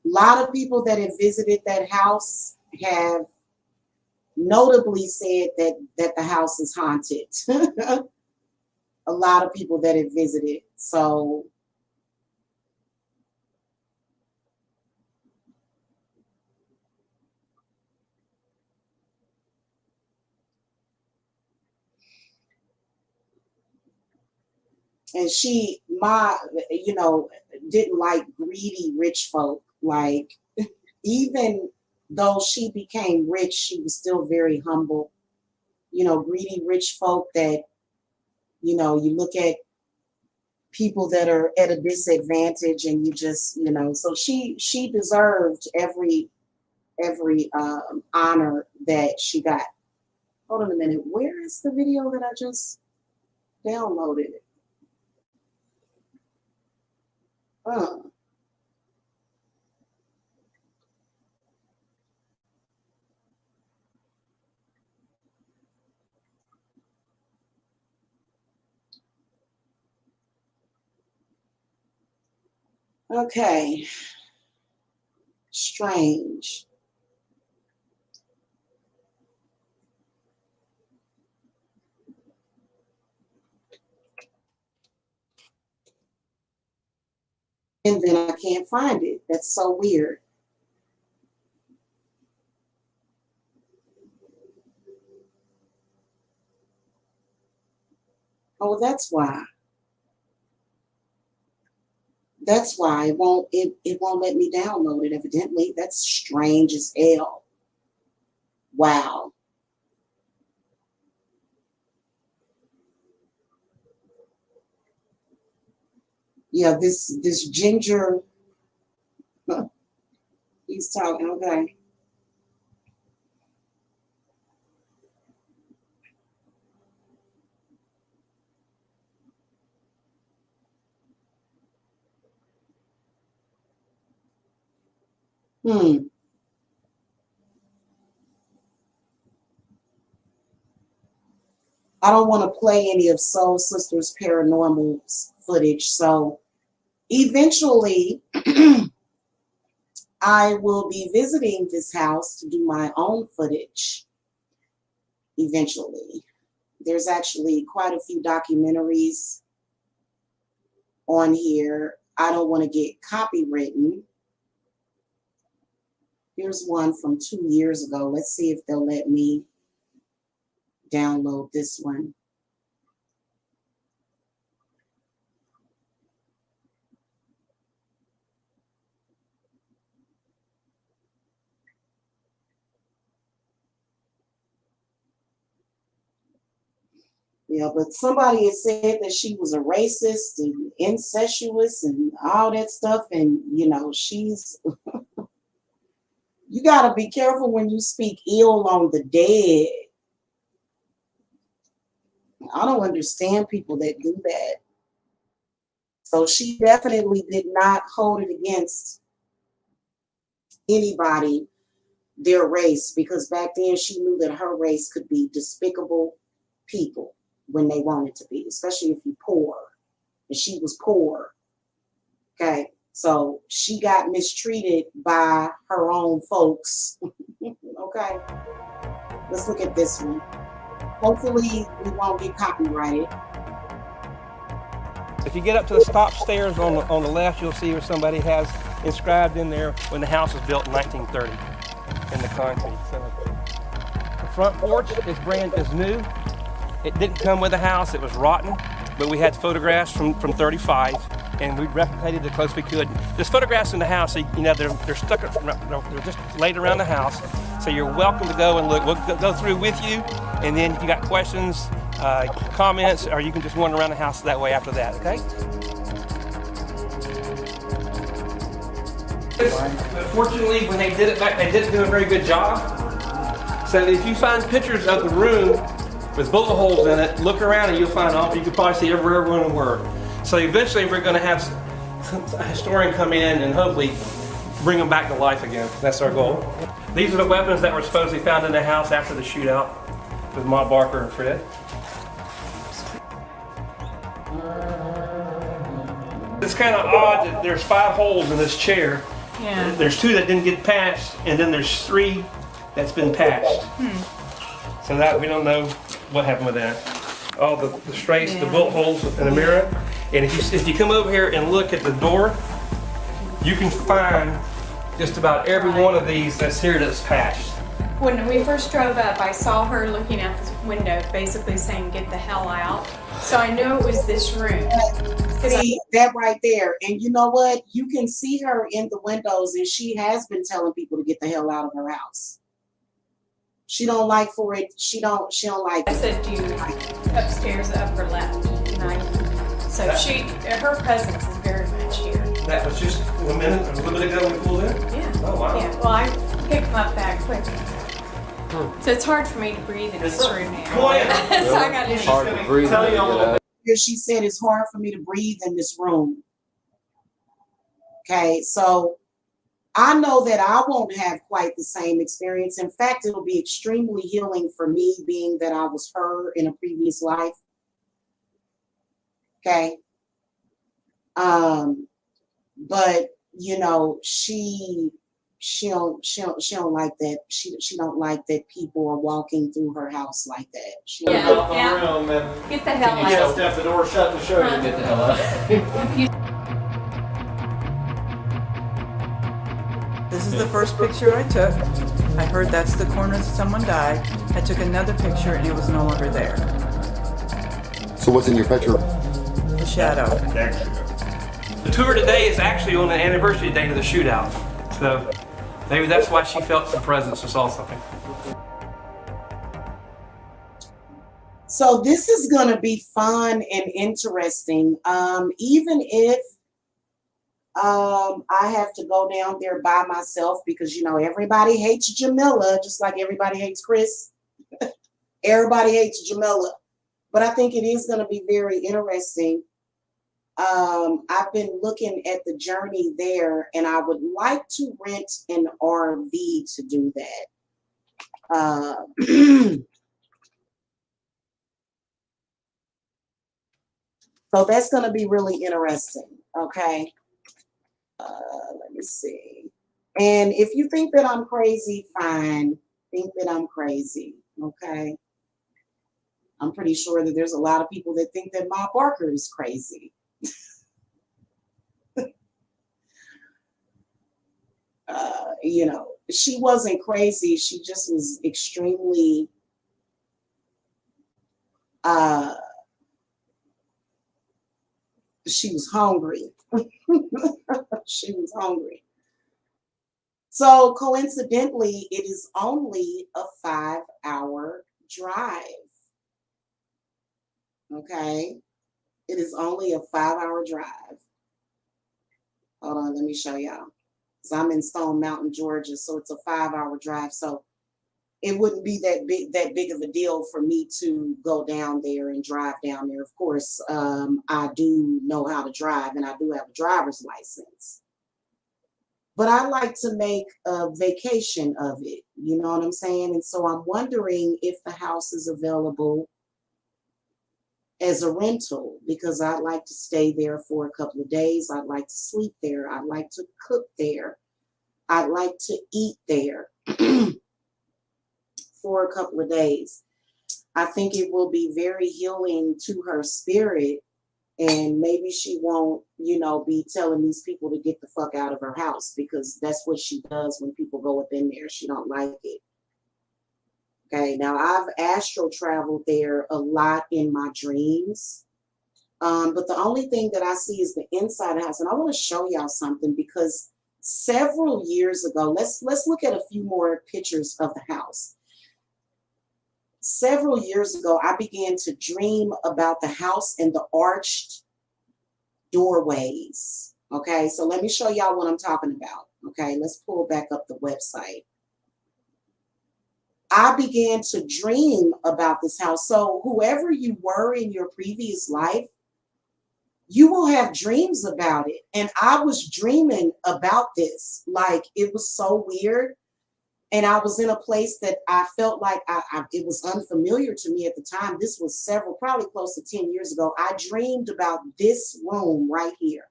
A lot of people that have visited that house have notably said that the house is haunted. A lot of people that have visited. So and didn't like greedy rich folk. Like, even though she became rich, she was still very humble. Greedy rich folk that, you look at people that are at a disadvantage and you just, so she deserved every honor that she got. Hold on a minute. Where is the video that I just downloaded? Okay. Strange. And then I can't find it. That's so weird. Oh, that's why. That's why it won't let me download it, evidently. That's strange as hell. Wow. Yeah, this ginger, he's talking, okay. I don't want to play any of Soul Sisters paranormal footage, so eventually I will be visiting this house to do my own footage. Eventually. There's actually quite a few documentaries on here. I don't want to get copywritten. Here's one from 2 years ago. Let's see if they'll let me download this one. Yeah, but somebody had said that she was a racist and incestuous and all that stuff. And, you know, she's, you got to be careful when you speak ill on the dead. I don't understand people that do that. So she definitely did not hold it against anybody, their race, because back then she knew that her race could be despicable people when they wanted to be, especially if you're poor. And she was poor. Okay. So she got mistreated by her own folks. Okay. Let's look at this one. Hopefully we won't get copyrighted. If you get up to the stop stairs on the left, you'll see where somebody has inscribed in there when the house was built in 1930 in the concrete. So the front porch is new. It didn't come with the house, it was rotten, but we had photographs from 35 and we replicated the close we could. There's photographs in the house, so, you know, they're stuck, they're just laid around the house. So you're welcome to go and look. We'll go through with you, and then if you got questions, comments, or you can just wander around the house that way after that, okay? Fortunately, when they did it back, they didn't do a very good job. So if you find pictures of the room with bullet holes in it, look around and you'll find all, you can probably see everywhere everyone were. So eventually we're going to have a historian come in and hopefully bring them back to life again. That's our goal. These are the weapons that were supposedly found in the house after the shootout with Ma Barker and Fred. It's kind of odd that there's 5 holes in this chair. Yeah. There's 2 that didn't get patched, and then there's 3 that's been patched. So that we don't know what happened with that. All the strays, the bullet holes in the mirror. And if you come over here and look at the door, you can find just about every one of these that's here that's patched. When we first drove up, I saw her looking out this window, basically saying, "Get the hell out." So I knew it was this room. See that right there, and you know what? You can see her in the windows, and she has been telling people to get the hell out of her house. She don't like for it. She don't like. I said, "Do you upstairs, the upper left?" So her presence is very much here. That was just a little bit ago when we pulled in? Yeah. Oh, wow. Yeah. Well, I picked them up that quick. So it's hard for me to breathe in this room now. So I got It's hard to breathe. She said it's hard for me to breathe in this room. Okay, so I know that I won't have quite the same experience. In fact, it'll be extremely healing for me, being that I was her in a previous life. Okay. but you know, she don't like that. She don't like that people are walking through her house like that. She don't Yeah, like yeah. Room and Get the hell can you out. just snap the door shut to show you? Get the hell out. This is the first picture I took. I heard that's the corner that someone died. I took another picture and it was no longer there. So what's in your picture? The shadow. The tour today is actually on the anniversary date of the shootout. So maybe that's why she felt the presence or saw something. So this is going to be fun and interesting. Even if I have to go down there by myself because, you know, everybody hates Jamila, just like everybody hates Chris. Everybody hates Jamila. But I think it is going to be very interesting. I've been looking at the journey there, and I would like to rent an RV to do that. So that's going to be really interesting. Okay. Let me see. And if you think that I'm crazy, fine. Think that I'm crazy. Okay. I'm pretty sure that there's a lot of people that think that Ma Barker is crazy. You know, she wasn't crazy. She just was extremely she was hungry. She was hungry. So coincidentally, it is only a 5-hour drive. Okay. It is only a 5-hour drive. Hold on, let me show y'all. So I'm in Stone Mountain, Georgia, so it's a 5-hour drive. So it wouldn't be that big of a deal for me to go down there and drive down there. Of course, I do know how to drive, and I do have a driver's license. But I like to make a vacation of it. You know what I'm saying? And so I'm wondering if the house is available as a rental, because I'd like to stay there for a couple of days. I'd like to sleep there. I'd like to cook there. I'd like to eat there for a couple of days. I think it will be very healing to her spirit, and maybe she won't, you know, be telling these people to get the fuck out of her house, because that's what she does when people go up in there. She don't like it. Okay, now I've astral traveled there a lot in my dreams. But the only thing that I see is the inside of the house. And I want to show y'all something, because several years ago, let's look at a few more pictures of the house. Several years ago, I began to dream about the house and the arched doorways. Okay, so let me show y'all what I'm talking about. Okay, let's pull back up the website. I began to dream about this house. So whoever you were in your previous life, you will have dreams about it. And I was dreaming about this. Like, it was so weird. And I was in a place that I felt like it was unfamiliar to me at the time. This was probably close to 10 years ago. I dreamed about this room right here.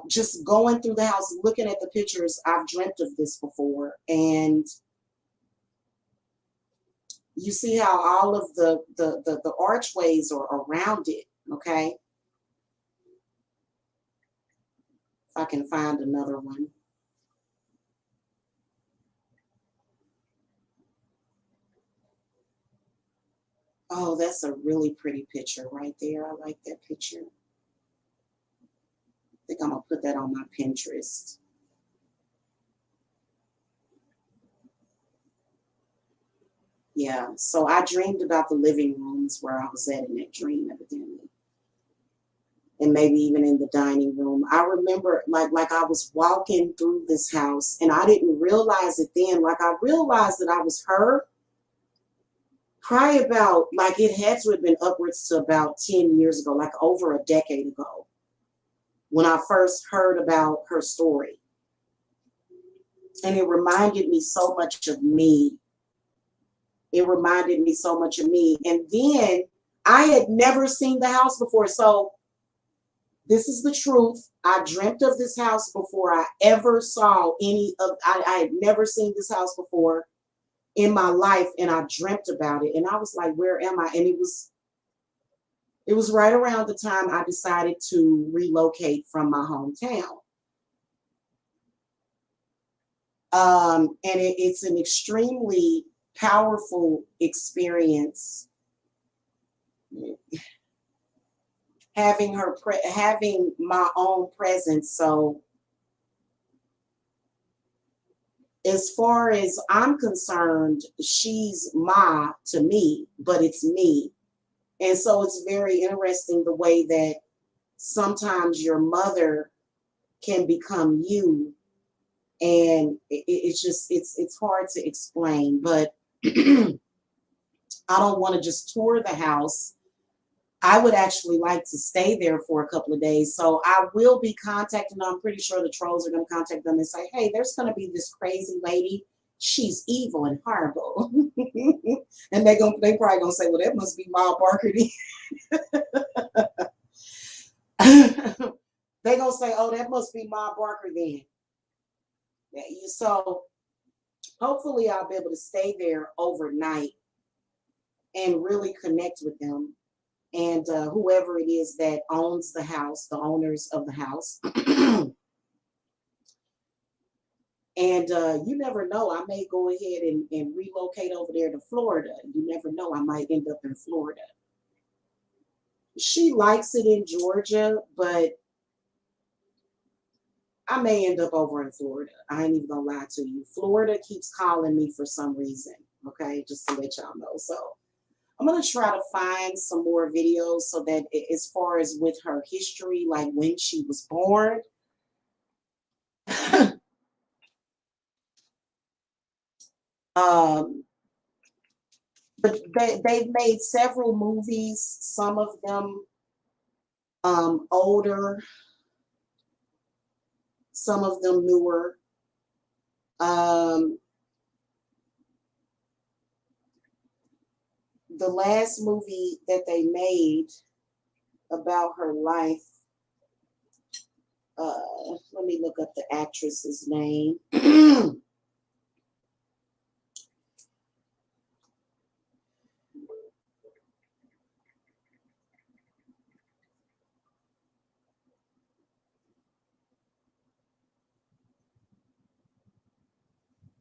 Just going through the house, looking at the pictures, I've dreamt of this before. And you see how all of the archways are around it, okay? If I can find another one. Oh, that's a really pretty picture right there. I like that picture. I think I'm gonna put that on my Pinterest. Yeah, so I dreamed about the living rooms where I was at in that dream, evidently. And maybe even in the dining room. I remember like I was walking through this house, and I didn't realize it then. Like, I realized that I was her probably about, like, it had to have been upwards to about 10 years ago, like over a decade ago, when I first heard about her story. And it reminded me so much of me. It reminded me so much of me. And then I had never seen the house before. So This is the truth. I dreamt of this house before I ever saw I had never seen this house before in my life, and I dreamt about it. And I was like, where am I? And it was right around the time I decided to relocate from my hometown. And it's an extremely powerful experience having my own presence. So as far as I'm concerned, she's Ma to me, but it's me. And so it's very interesting the way that sometimes your mother can become you. And it's hard to explain, but I don't want to just tour the house. I would actually like to stay there for a couple of days. So I will be contacting them. I'm pretty sure the trolls are going to contact them and say, hey, there's going to be this crazy lady. She's evil and horrible. And they probably going to say, well, that must be Ma Barker. They going to say, oh, that must be Ma Barker then. So hopefully I'll be able to stay there overnight and really connect with them. And whoever it is that owns the house, the owners of the house. And you never know, I may go ahead and relocate over there to Florida. You never know, I might end up in Florida. She likes it in Georgia, but I may end up over in Florida. I ain't even gonna lie to you. Florida keeps calling me for some reason, okay? Just to let y'all know. So I'm going to try to find some more videos so that as far as with her history, like when she was born. But they've made several movies, some of them older, some of them newer. The last movie that they made about her life, let me look up the actress's name.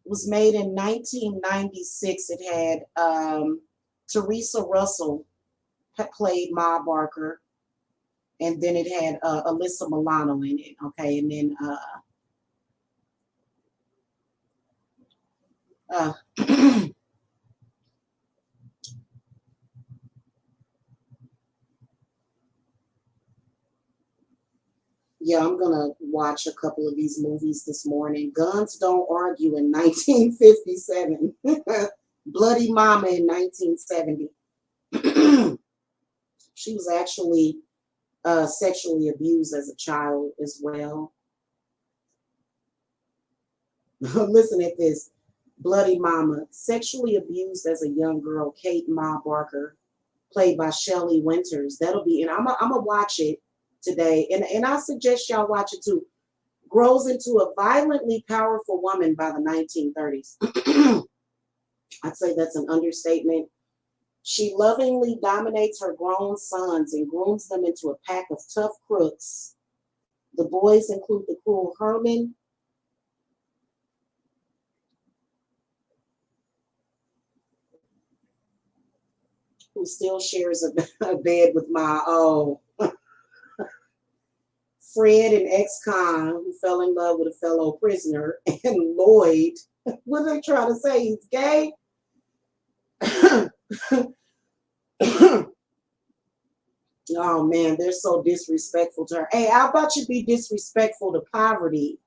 Was made in 1996. It had Teresa Russell played Ma Barker, and then it had Alyssa Milano in it. Okay, and then yeah, I'm gonna watch a couple of these movies this morning. Guns Don't Argue in 1957. Bloody Mama in 1970. She was actually sexually abused as a child as well. Listen at this. Bloody Mama, sexually abused as a young girl, Kate Ma Barker, played by Shelley Winters. That'll be, and I'm gonna watch it today, and I suggest y'all watch it too. Grows into a violently powerful woman by the 1930s. I'd say that's an understatement. She lovingly dominates her grown sons and grooms them into a pack of tough crooks. The boys include the cruel Herman, who still shares a bed with Fred, an ex-con who fell in love with a fellow prisoner, and Lloyd. What are they trying to say? He's gay? Oh man, they're so disrespectful to her. Hey, how about you be disrespectful to poverty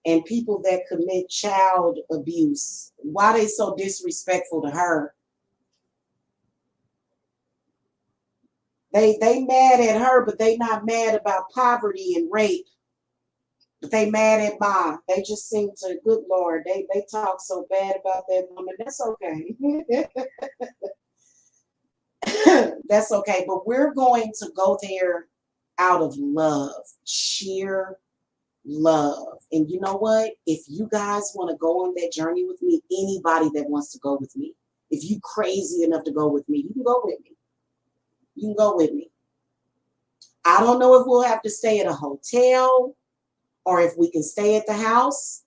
and people that commit child abuse? Why are they so disrespectful to her? They mad at her, but they not mad about poverty and rape. But they mad at Ma. They just seem to, good Lord, they talk so bad about that woman. That's okay. That's okay. But we're going to go there out of love, sheer love. And you know what? If you guys want to go on that journey with me, anybody that wants to go with me, if you crazy enough to go with me, you can go with me. You can go with me. I don't know if we'll have to stay at a hotel or if we can stay at the house,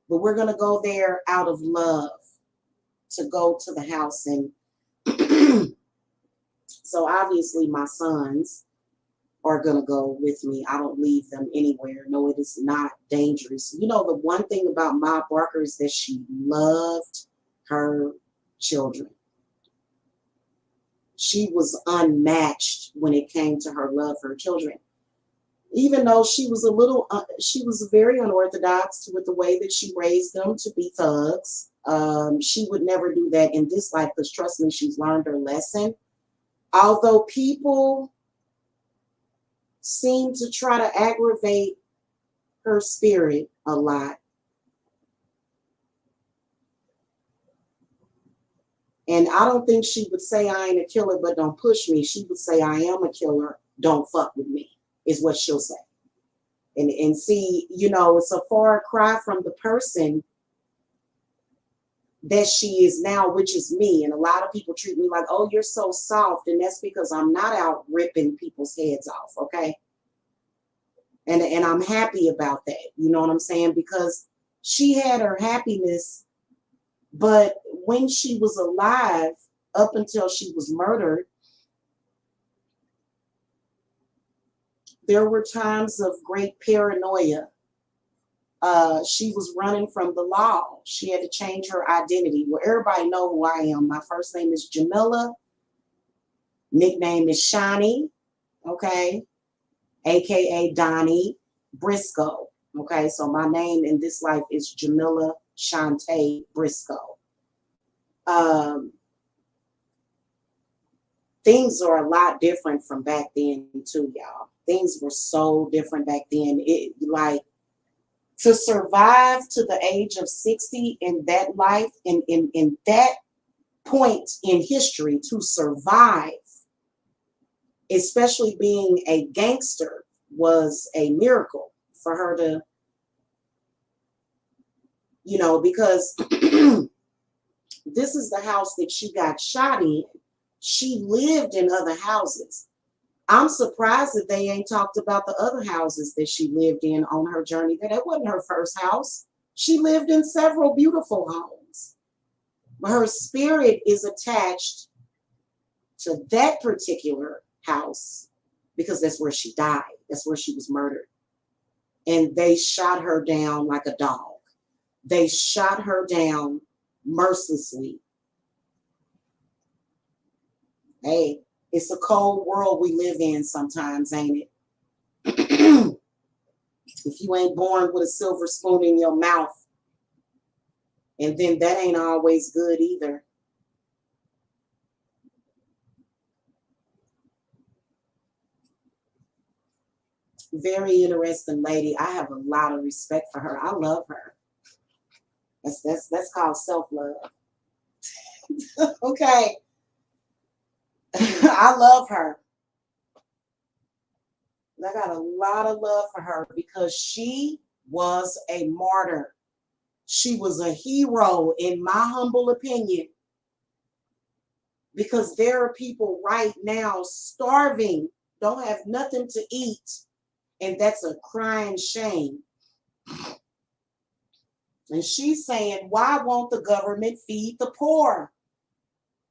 but we're going to go there out of love to go to the house. And so obviously my sons are going to go with me. I don't leave them anywhere. No, it is not dangerous. You know, the one thing about Ma Barker is that she loved her children. She was unmatched when it came to her love for her children. Even though she was she was very unorthodox with the way that she raised them to be thugs. She would never do that in this life, because trust me, she's learned her lesson. Although people seem to try to aggravate her spirit a lot. And I don't think she would say I ain't a killer, but don't push me. She would say I am a killer, don't fuck with me, is what she'll say. And see, you know, it's a far cry from the person that she is now, which is me. And a lot of people treat me like, oh, you're so soft. And that's because I'm not out ripping people's heads off, okay? And I'm happy about that. You know what I'm saying? Because she had her happiness, but when she was alive, up until she was murdered, there were times of great paranoia. She was running from the law. She had to change her identity. Well, everybody know who I am. My first name is Jamila. Nickname is Shani, okay? AKA Donnie Briscoe, okay? So my name in this life is Jamila Shantae Briscoe. Things are a lot different from back then too, y'all. Things were so different back then. It, like, to survive to the age of 60 in that life, in that point in history, to survive, especially being a gangster, was a miracle for her to, you know, because this is the house that she got shot in. She lived in other houses. I'm surprised that they ain't talked about the other houses that she lived in on her journey. That wasn't her first house. She lived in several beautiful homes. But her spirit is attached to that particular house because that's where she died. That's where she was murdered. And they shot her down like a dog. They shot her down mercilessly. Hey, it's a cold world we live in sometimes, ain't it? If you ain't born with a silver spoon in your mouth, and then that ain't always good either. Very interesting lady. I have a lot of respect for her. I love her. That's called self-love. Okay. I love her. I got a lot of love for her because she was a martyr. She was a hero, in my humble opinion, because there are people right now starving, don't have nothing to eat, and that's a crying shame. And she's saying, why won't the government feed the poor?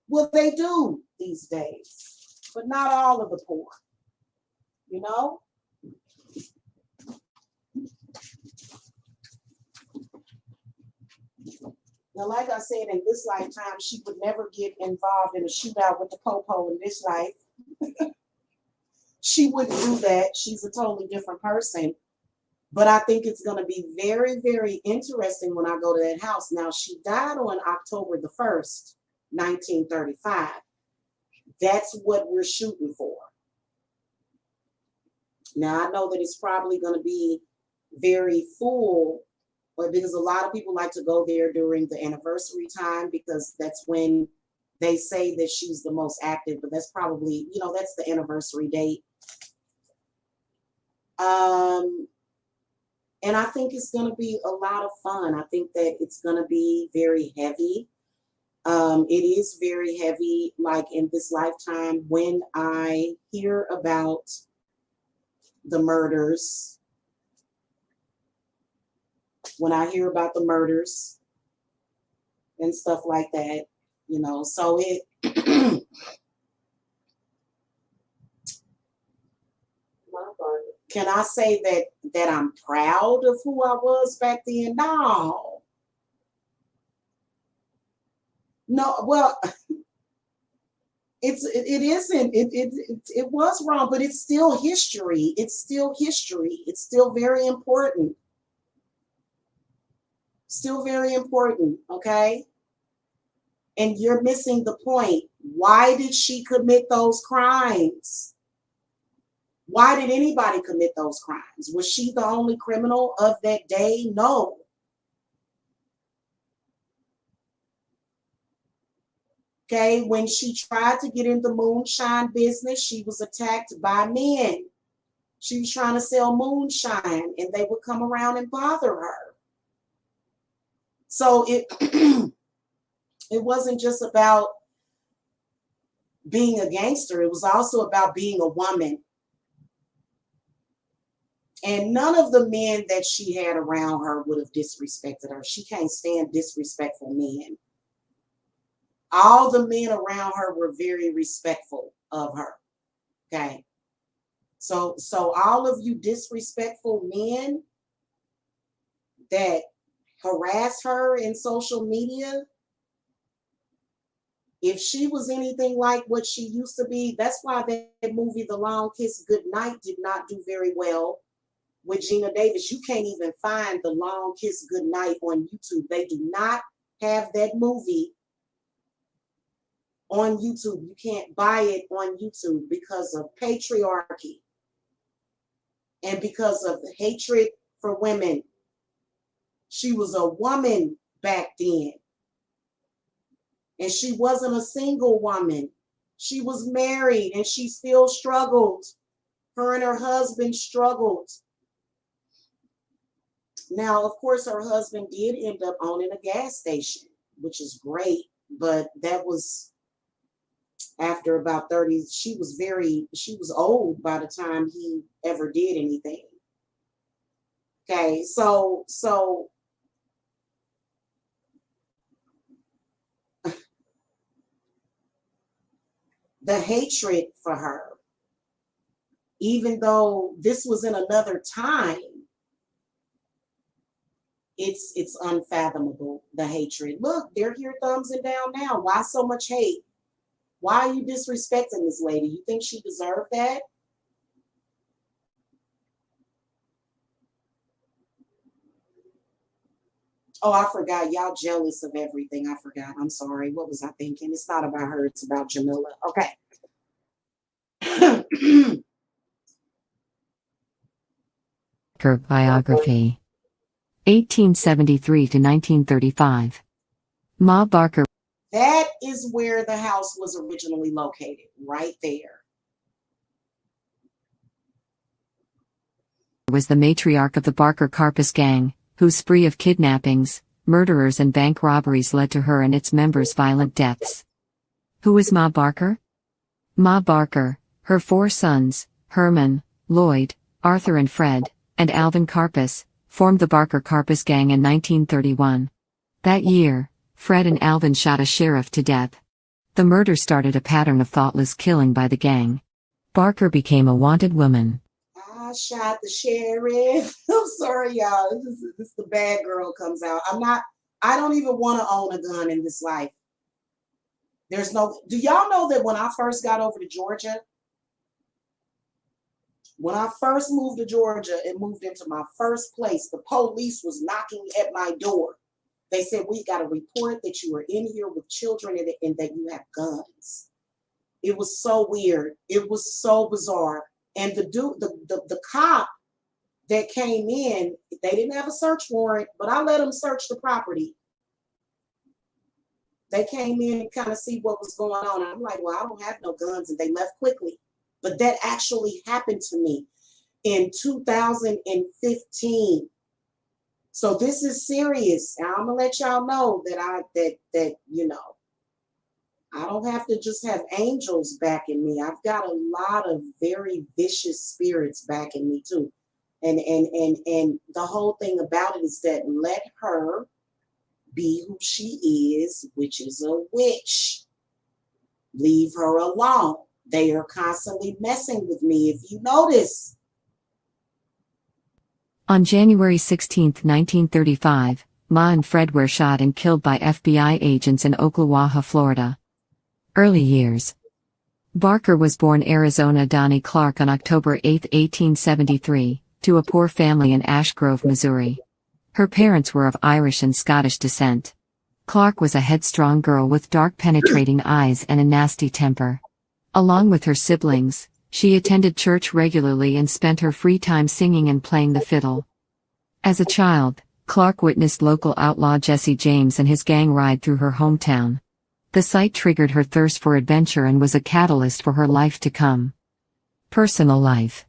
Well, they do these days, but not all of the poor, you know? Now, like I said, in this lifetime, she would never get involved in a shootout with the popo in this life. She wouldn't do that. She's a totally different person. But I think it's going to be very, very interesting when I go to that house. Now, she died on October the 1st, 1935. That's what we're shooting for. Now, I know that it's probably going to be very full, but because a lot of people like to go there during the anniversary time, because that's when they say that she's the most active, but that's probably, you know, that's the anniversary date. And I think it's going to be a lot of fun. I think that it's going to be very heavy. It is very heavy, like in this lifetime, when I hear about the murders, and stuff like that, you know, so it, can I say that I'm proud of who I was back then? No. No, well, it isn't. It was wrong, but it's still history. It's still history. It's still very important. Still very important, okay? And you're missing the point. Why did she commit those crimes? Why did anybody commit those crimes? Was she the only criminal of that day? No. Okay, when she tried to get in the moonshine business, she was attacked by men. She was trying to sell moonshine and they would come around and bother her. So it wasn't just about being a gangster. It was also about being a woman. And none of the men that she had around her would have disrespected her. She can't stand disrespectful men. All the men around her were very respectful of her. Okay. So all of you disrespectful men that harass her in social media, if she was anything like what she used to be, that's why that movie, The Long Kiss Goodnight, did not do very well with Gina Davis. You can't even find The Long Kiss Goodnight on YouTube. They do not have that movie on YouTube. You can't buy it on YouTube because of patriarchy and because of the hatred for women. She was a woman back then. And she wasn't a single woman. She was married and she still struggled. Her and her husband struggled. Now, of course, her husband did end up owning a gas station, which is great. But that was after about 30. She was old by the time he ever did anything. Okay, so the hatred for her, even though this was in another time, it's unfathomable, the hatred. Look, they're here thumbsing down now. Why so much hate? Why are you disrespecting this lady? You think she deserved that? Oh, I forgot. Y'all jealous of everything. I forgot. I'm sorry. What was I thinking? It's not about her. It's about Jamila. Okay. Her biography. 1873 to 1935. Ma Barker That is where the house was originally located, right there. was the matriarch of the Barker-Karpis gang, whose spree of kidnappings, murderers and bank robberies led to her and its members' violent deaths. Who is Ma Barker? Ma Barker, her 4 sons, Herman, Lloyd, Arthur and Fred, and Alvin Karpis, formed the Barker-Karpis gang in 1931. That year, Fred and Alvin shot a sheriff to death. The murder started a pattern of thoughtless killing by the gang. Barker became a wanted woman. I shot the sheriff. I'm sorry, y'all. This the bad girl comes out. I don't even want to own a gun in this life. Do y'all know that when I first got over to Georgia, when I first moved to Georgia and moved into my first place, the police was knocking at my door. They said, we got a report that you are in here with children and that you have guns. It was so weird. It was so bizarre. And the cop that came in, they didn't have a search warrant, but I let them search the property. They came in and kind of see what was going on. And I'm like, well, I don't have no guns. And they left quickly. but that actually happened to me in 2015. So this is serious. I'm gonna let y'all know that I don't have to just have angels backing me. I've got a lot of very vicious spirits backing me too. And the whole thing about it is that let her be who she is, which is a witch. Leave her alone. They are constantly messing with me, if you notice. On January 16, 1935, Ma and Fred were shot and killed by FBI agents in Ocklawaha, Florida. Early years. Barker was born Arizona Donnie Clark on October 8, 1873, to a poor family in Ash Grove, Missouri. Her parents were of Irish and Scottish descent. Clark was a headstrong girl with dark penetrating eyes and a nasty temper. Along with her siblings, she attended church regularly and spent her free time singing and playing the fiddle. As a child, Clark witnessed local outlaw Jesse James and his gang ride through her hometown. The sight triggered her thirst for adventure and was a catalyst for her life to come. Personal life.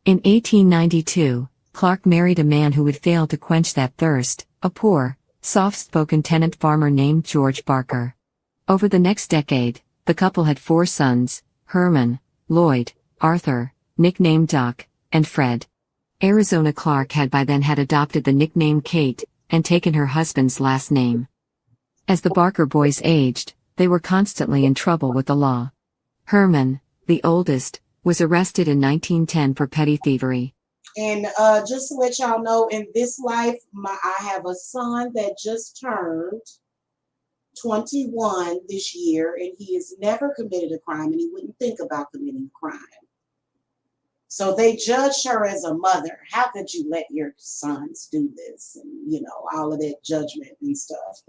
In 1892, Clark married a man who would fail to quench that thirst, a poor, soft-spoken tenant farmer named George Barker. Over the next decade, the couple had 4 sons, Herman, Lloyd, Arthur, nicknamed Doc, and Fred. Arizona Clark had by then had adopted the nickname Kate, and taken her husband's last name. As the Barker boys aged, they were constantly in trouble with the law. Herman, the oldest, was arrested in 1910 for petty thievery. And just to let y'all know, in this life, I have a son that just turned 21 this year, and he has never committed a crime, and he wouldn't think about committing a crime. So they judged her as a mother. How could you let your sons do this? And, all of that judgment and stuff.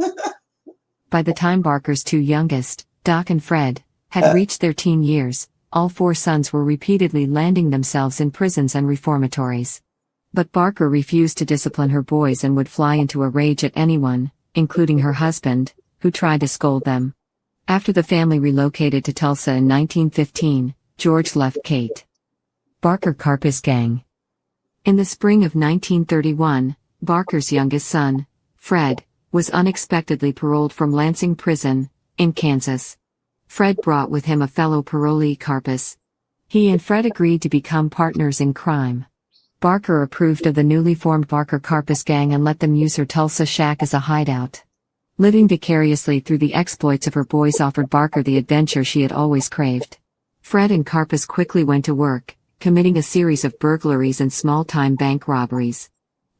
By the time Barker's 2 youngest, Doc and Fred, had reached their teen years, all 4 sons were repeatedly landing themselves in prisons and reformatories. But Barker refused to discipline her boys and would fly into a rage at anyone, including her husband, who tried to scold them. After the family relocated to Tulsa in 1915, George left Kate. Barker Carpus Gang. In the spring of 1931, Barker's youngest son, Fred, was unexpectedly paroled from Lansing Prison, in Kansas. Fred brought with him a fellow parolee, Carpus. He and Fred agreed to become partners in crime. Barker approved of the newly formed Barker Carpus Gang and let them use her Tulsa shack as a hideout. Living vicariously through the exploits of her boys offered Barker the adventure she had always craved. Fred and Carpus quickly went to work, committing a series of burglaries and small-time bank robberies.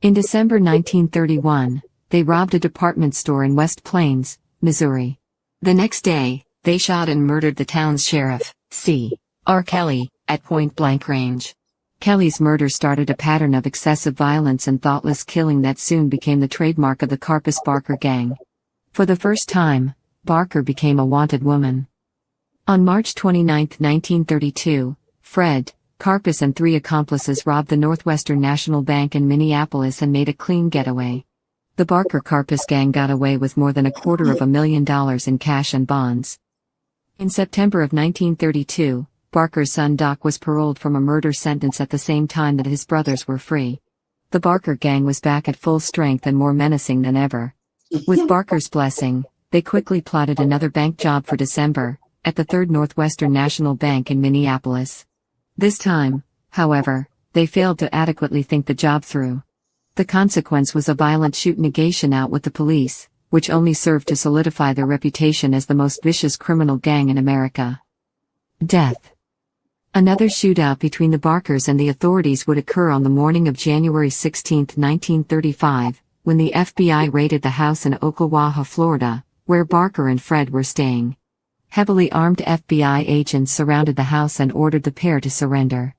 In December 1931, they robbed a department store in West Plains, Missouri. The next day, they shot and murdered the town's sheriff, C.R. Kelly, at point-blank range. Kelly's murder started a pattern of excessive violence and thoughtless killing that soon became the trademark of the Carpus Barker Gang. For the first time, Barker became a wanted woman. On March 29, 1932, Fred, Carpus and 3 accomplices robbed the Northwestern National Bank in Minneapolis and made a clean getaway. The Barker Carpus Gang got away with more than $250,000 in cash and bonds. In September of 1932, Barker's son Doc was paroled from a murder sentence at the same time that his brothers were free. The Barker Gang was back at full strength and more menacing than ever. With Barker's blessing, they quickly plotted another bank job for December, at the 3rd Northwestern National Bank in Minneapolis. This time, however, they failed to adequately think the job through. The consequence was a violent shoot-negation out with the police, which only served to solidify their reputation as the most vicious criminal gang in America. Death. Another shootout between the Barkers and the authorities would occur on the morning of January 16, 1935, when the FBI raided the house in Ocklawaha, Florida, where Barker and Fred were staying. Heavily armed FBI agents surrounded the house and ordered the pair to surrender.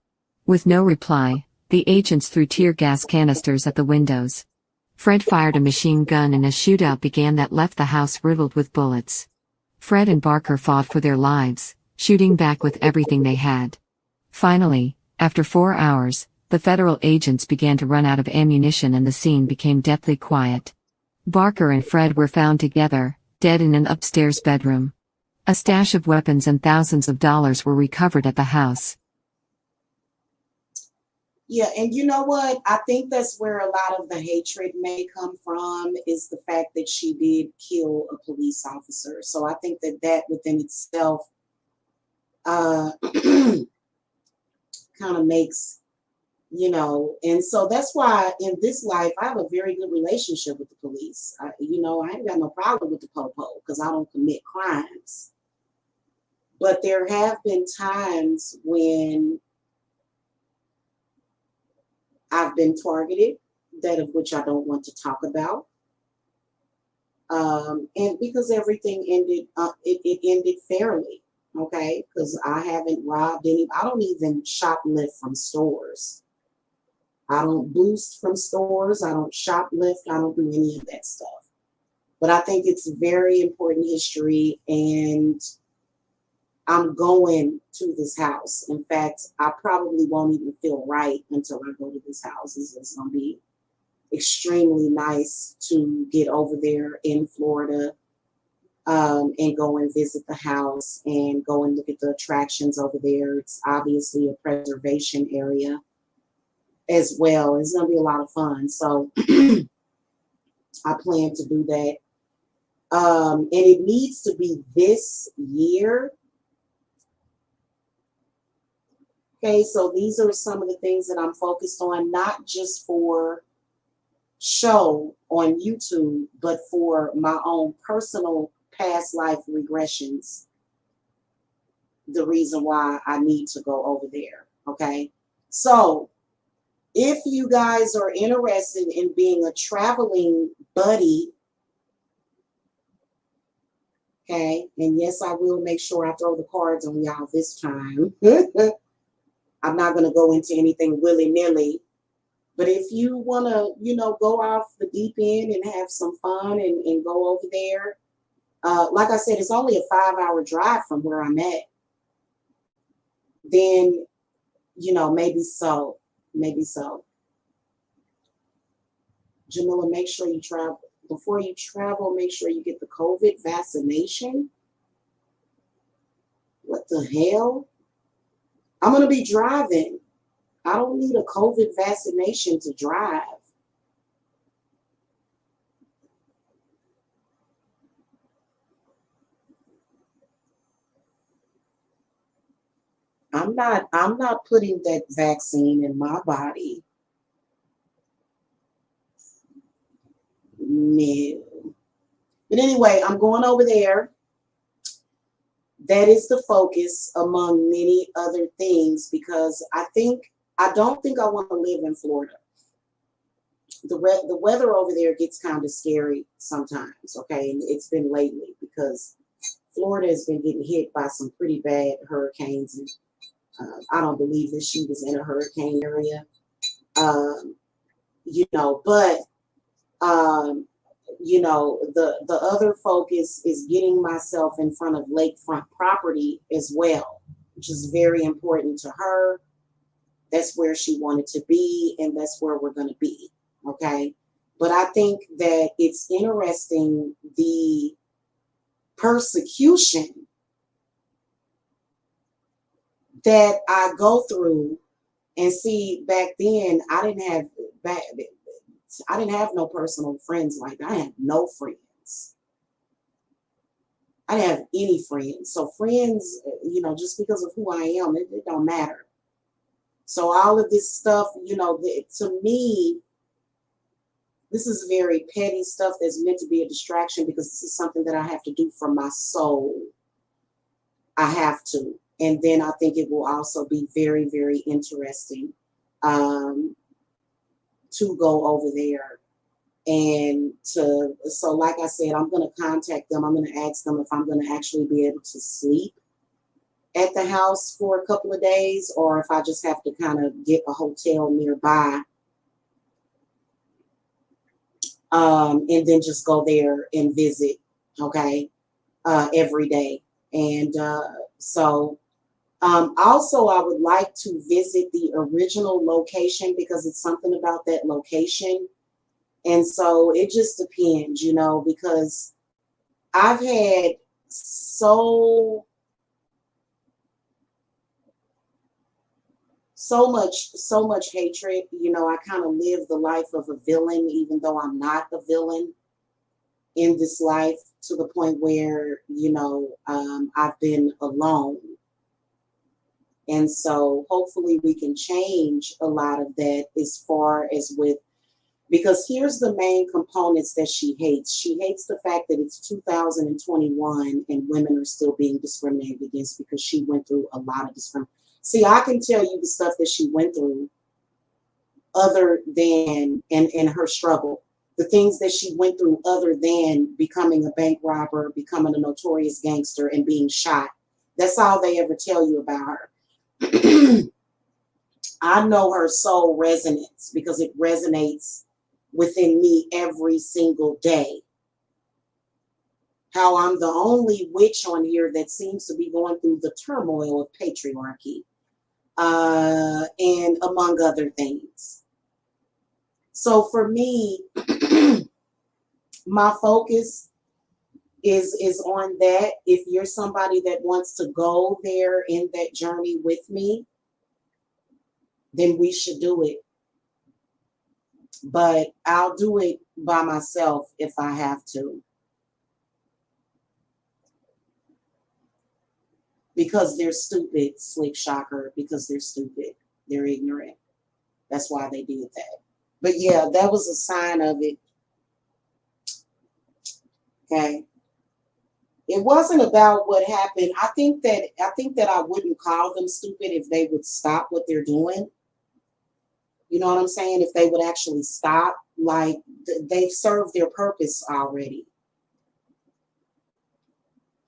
With no reply, the agents threw tear gas canisters at the windows. Fred fired a machine gun and a shootout began that left the house riddled with bullets. Fred and Barker fought for their lives, shooting back with everything they had. Finally, after 4 hours, the federal agents began to run out of ammunition and the scene became deathly quiet. Barker and Fred were found together, dead in an upstairs bedroom. A stash of weapons and thousands of dollars were recovered at the house, Yeah, and you know what? I think that's where a lot of the hatred may come from is the fact that she did kill a police officer. So I think that that within itself uh, kind of makes, and so that's why in this life I have a very good relationship with the police. I ain't got no problem with the popo because I don't commit crimes. But there have been times when I've been targeted, that of which I don't want to talk about. And because everything ended, it ended fairly, okay? Because I haven't robbed any, I don't even shoplift from stores. I don't boost from stores. I don't shoplift. I don't do any of that stuff. But I think it's very important history, and I'm going to this house. In fact, I probably won't even feel right until I go to this house. It's going to be extremely nice to get over there in Florida and go and visit the house and go and look at the attractions over there. It's obviously a preservation area as well. It's going to be a lot of fun. So I plan to do that. And it needs to be this year. Okay, so these are some of the things that I'm focused on, not just for show on YouTube, but for my own personal past life regressions. The reason why I need to go over there. Okay, so if you guys are interested in being a traveling buddy, okay, and yes, I will make sure I throw the cards on y'all this time. I'm not going to go into anything willy-nilly. But if you want to, go off the deep end and have some fun and go over there, like I said, it's only a 5-hour drive from where I'm at. Then, maybe so. Maybe so. Jamila, make sure you travel. Before you travel, make sure you get the COVID vaccination. What the hell? I'm going to be driving. I don't need a COVID vaccination to drive. I'm not putting that vaccine in my body. No. But anyway, I'm going over there. That is the focus among many other things, because I don't think I want to live in Florida. The weather over there gets kind of scary sometimes, okay? And it's been lately because Florida has been getting hit by some pretty bad hurricanes, and I don't believe that she was in a hurricane area, but the other focus is getting myself in front of lakefront property as well, which is very important to her. That's where she wanted to be, and that's where we're going to be. Okay. But I think that it's interesting, the persecution that I go through. And see, back then I didn't have no personal friends like that. I had no friends. I didn't have any friends. So friends, just because of who I am, it don't matter. So all of this stuff, to me, this is very petty stuff that's meant to be a distraction, because this is something that I have to do for my soul. I have to. And then I think it will also be very, very interesting to go over there and so like I said, I'm going to contact them. I'm going to ask them if I'm going to actually be able to sleep at the house for a couple of days, or if I just have to kind of get a hotel nearby. And then just go there and visit, okay, every day. And also, I would like to visit the original location, because it's something about that location. And so it just depends, because I've had so so much hatred. You know, I kind of live the life of a villain, even though I'm not a villain in this life, to the point where, you know, I've been alone. And so hopefully we can change a lot of that as far as with, because here's the main components that she hates. She hates the fact that it's 2021 and women are still being discriminated against, because she went through a lot of discrimination. See, I can tell you the stuff that she went through other than, and her struggle, the things that she went through other than becoming a bank robber, becoming a notorious gangster, and being shot. That's all they ever tell you about her. I know her soul resonance because it resonates within me every single day. How I'm the only witch on here that seems to be going through the turmoil of patriarchy, and among other things. So for me, my focus is on that. If you're somebody that wants to go there in that journey with me, then we should do it. But I'll do it by myself if I have to. Because they're stupid, Slick Shocker, because they're stupid. They're ignorant. That's why they did that. But yeah, that was a sign of it. Okay. It wasn't about what happened. I think that I wouldn't call them stupid if they would stop what they're doing. You know what I'm saying? If they would actually stop, like they've served their purpose already,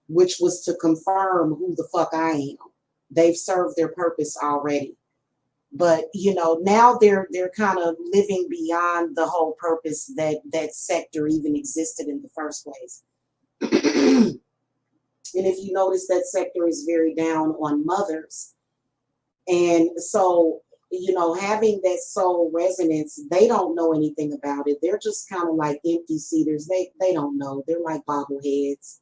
which was to confirm who the fuck I am. They've served their purpose already. But, you know, now they're kind of living beyond the whole purpose that sector even existed in the first place. And if you notice, that sector is very down on mothers. And so, you know, having that soul resonance, they don't know anything about it. They're just kind of like empty seaters. They don't know. They're like bobbleheads.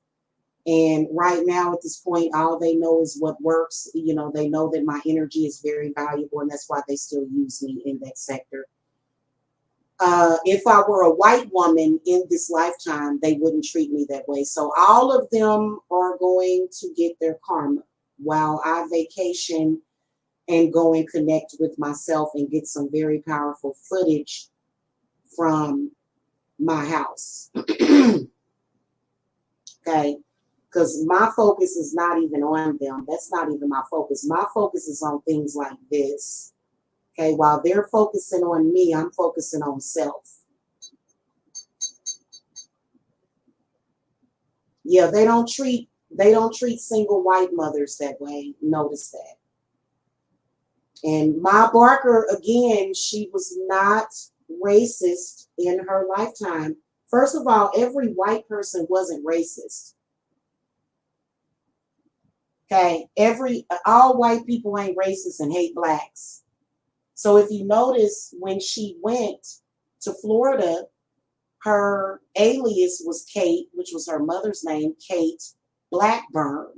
And right now at this point, all they know is what works. You know, they know that my energy is very valuable, and that's why they still use me in that sector. If I were a white woman in this lifetime, they wouldn't treat me that way. So all of them are going to get their karma while I vacation and go and connect with myself and get some very powerful footage from my house. Okay. Because my focus is not even on them. That's not even my focus. My focus is on things like this. Okay, while they're focusing on me, I'm focusing on self. Yeah, they don't treat single white mothers that way. Notice that. And Ma Barker, again, she was not racist in her lifetime. First of all, every white person wasn't racist. Okay, all white people ain't racist and hate blacks. So if you notice, when she went to Florida, her alias was Kate, which was her mother's name, Kate Blackburn.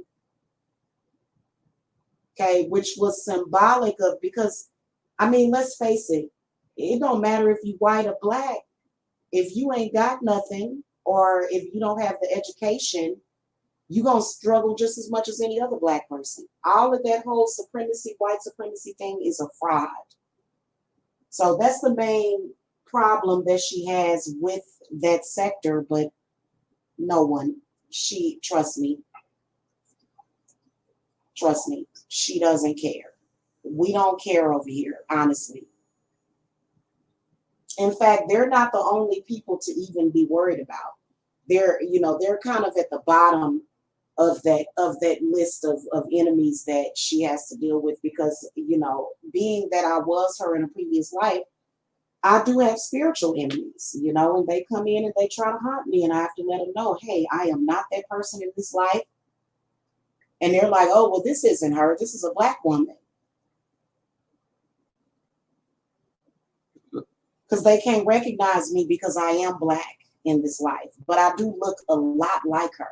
Okay, which was symbolic of, because, I mean, let's face it, it don't matter if you white or black. If you ain't got nothing, or if you don't have the education, you're going to struggle just as much as any other black person. All of that whole supremacy, white supremacy thing is a fraud. So that's the main problem that she has with that sector, but no one, trust me, she doesn't care. We don't care over here, honestly. In fact, they're not the only people to even be worried about. They're kind of at the bottom of that list of enemies that she has to deal with, because, you know, being that I was her in a previous life, I do have spiritual enemies, you know, and they come in and they try to haunt me, and I have to let them know, hey, I am not that person in this life. And they're like, oh, well, this isn't her. This is a black woman. Because they can't recognize me because I am black in this life. But I do look a lot like her.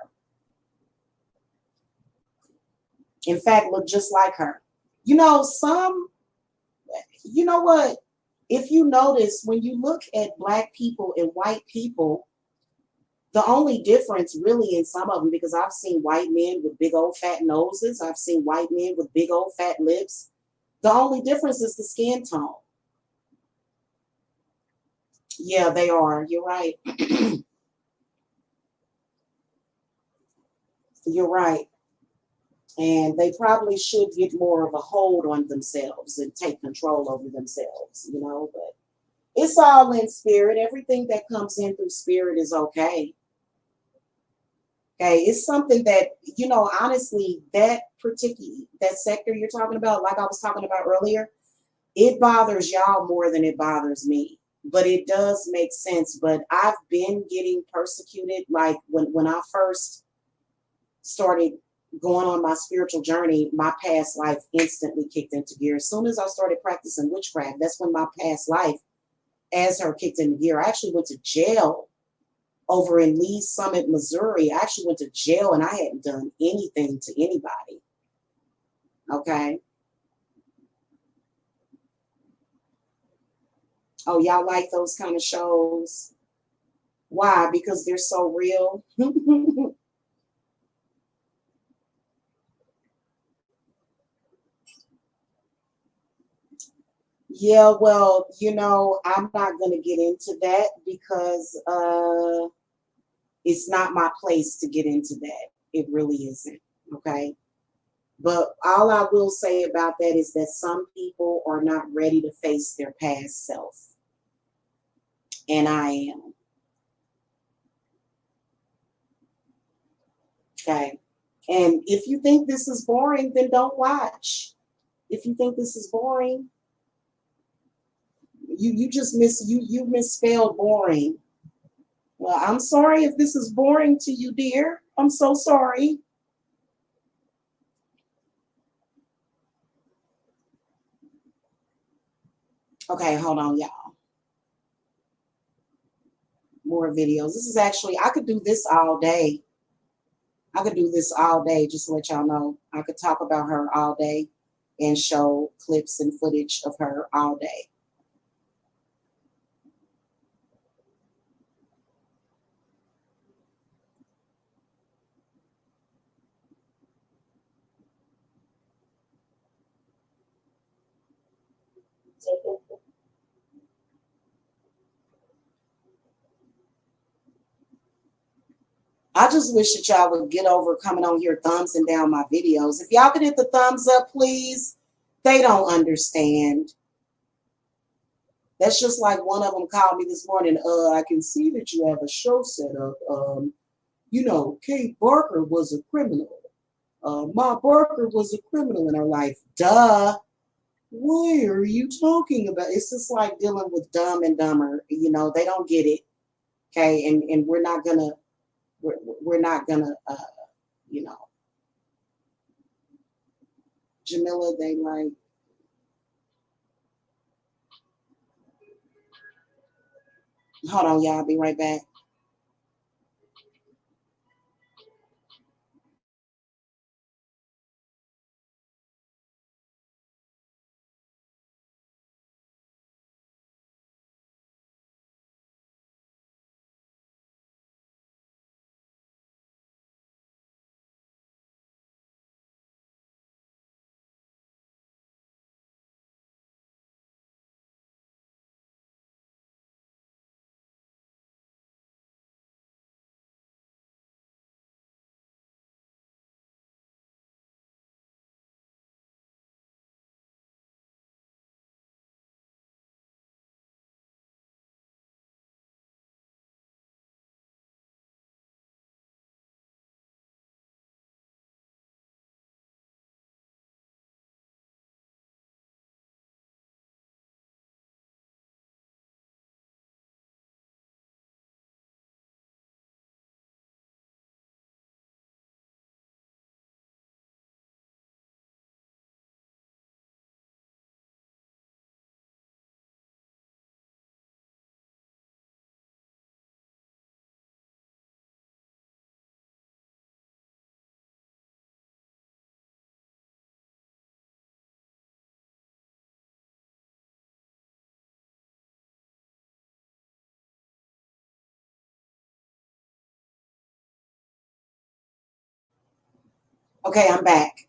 In fact, look just like her. You know, some You know what? If you notice, when you look at black people and white people, the only difference really in some of them, because I've seen white men with big old fat noses, I've seen white men with big old fat lips. The only difference is the skin tone. Yeah, they are. You're right. You're right. And they probably should get more of a hold on themselves and take control over themselves, you know, but it's all in spirit. Everything that comes in through spirit is okay. Okay, it's something that, you know, honestly, that sector you're talking about, like I was talking about earlier, it bothers y'all more than it bothers me. But it does make sense. But I've been getting persecuted. Like when I first started going on my spiritual journey, my past life instantly kicked into gear. As soon as I started practicing witchcraft, that's when my past life as her kicked into gear. I actually went to jail over in Lee's Summit, Missouri. I actually went to jail and I hadn't done anything to anybody. Okay. Oh, y'all like those kind of shows? Why? Because they're so real. Yeah, well, you know, I'm not going to get into that because it's not my place to get into that. It really isn't. Okay. But all I will say about that is that some people are not ready to face their past self. And I am. Okay. And if you think this is boring, then don't watch. If you think this is boring, you just you misspelled boring. Well, I'm sorry if this is boring to you, dear. I'm so sorry. Okay, hold on, y'all. More videos. This is actually, I could do this all day. I could do this all day, just to let y'all know. I could talk about her all day and show clips and footage of her all day. I just wish that y'all would get over coming on here thumbsing down my videos. If y'all could hit the thumbs up, please. They don't understand. That's just like one of them called me this morning. I can see that you have a show set up. You know, Kate Barker was a criminal. Ma Barker was a criminal in her life. Duh. What are you talking about? It's just like dealing with Dumb and Dumber. You know, they don't get it. Okay, and we're not gonna you know, Jamila, they like, hold on, y'all, I'll be right back. Okay, I'm back.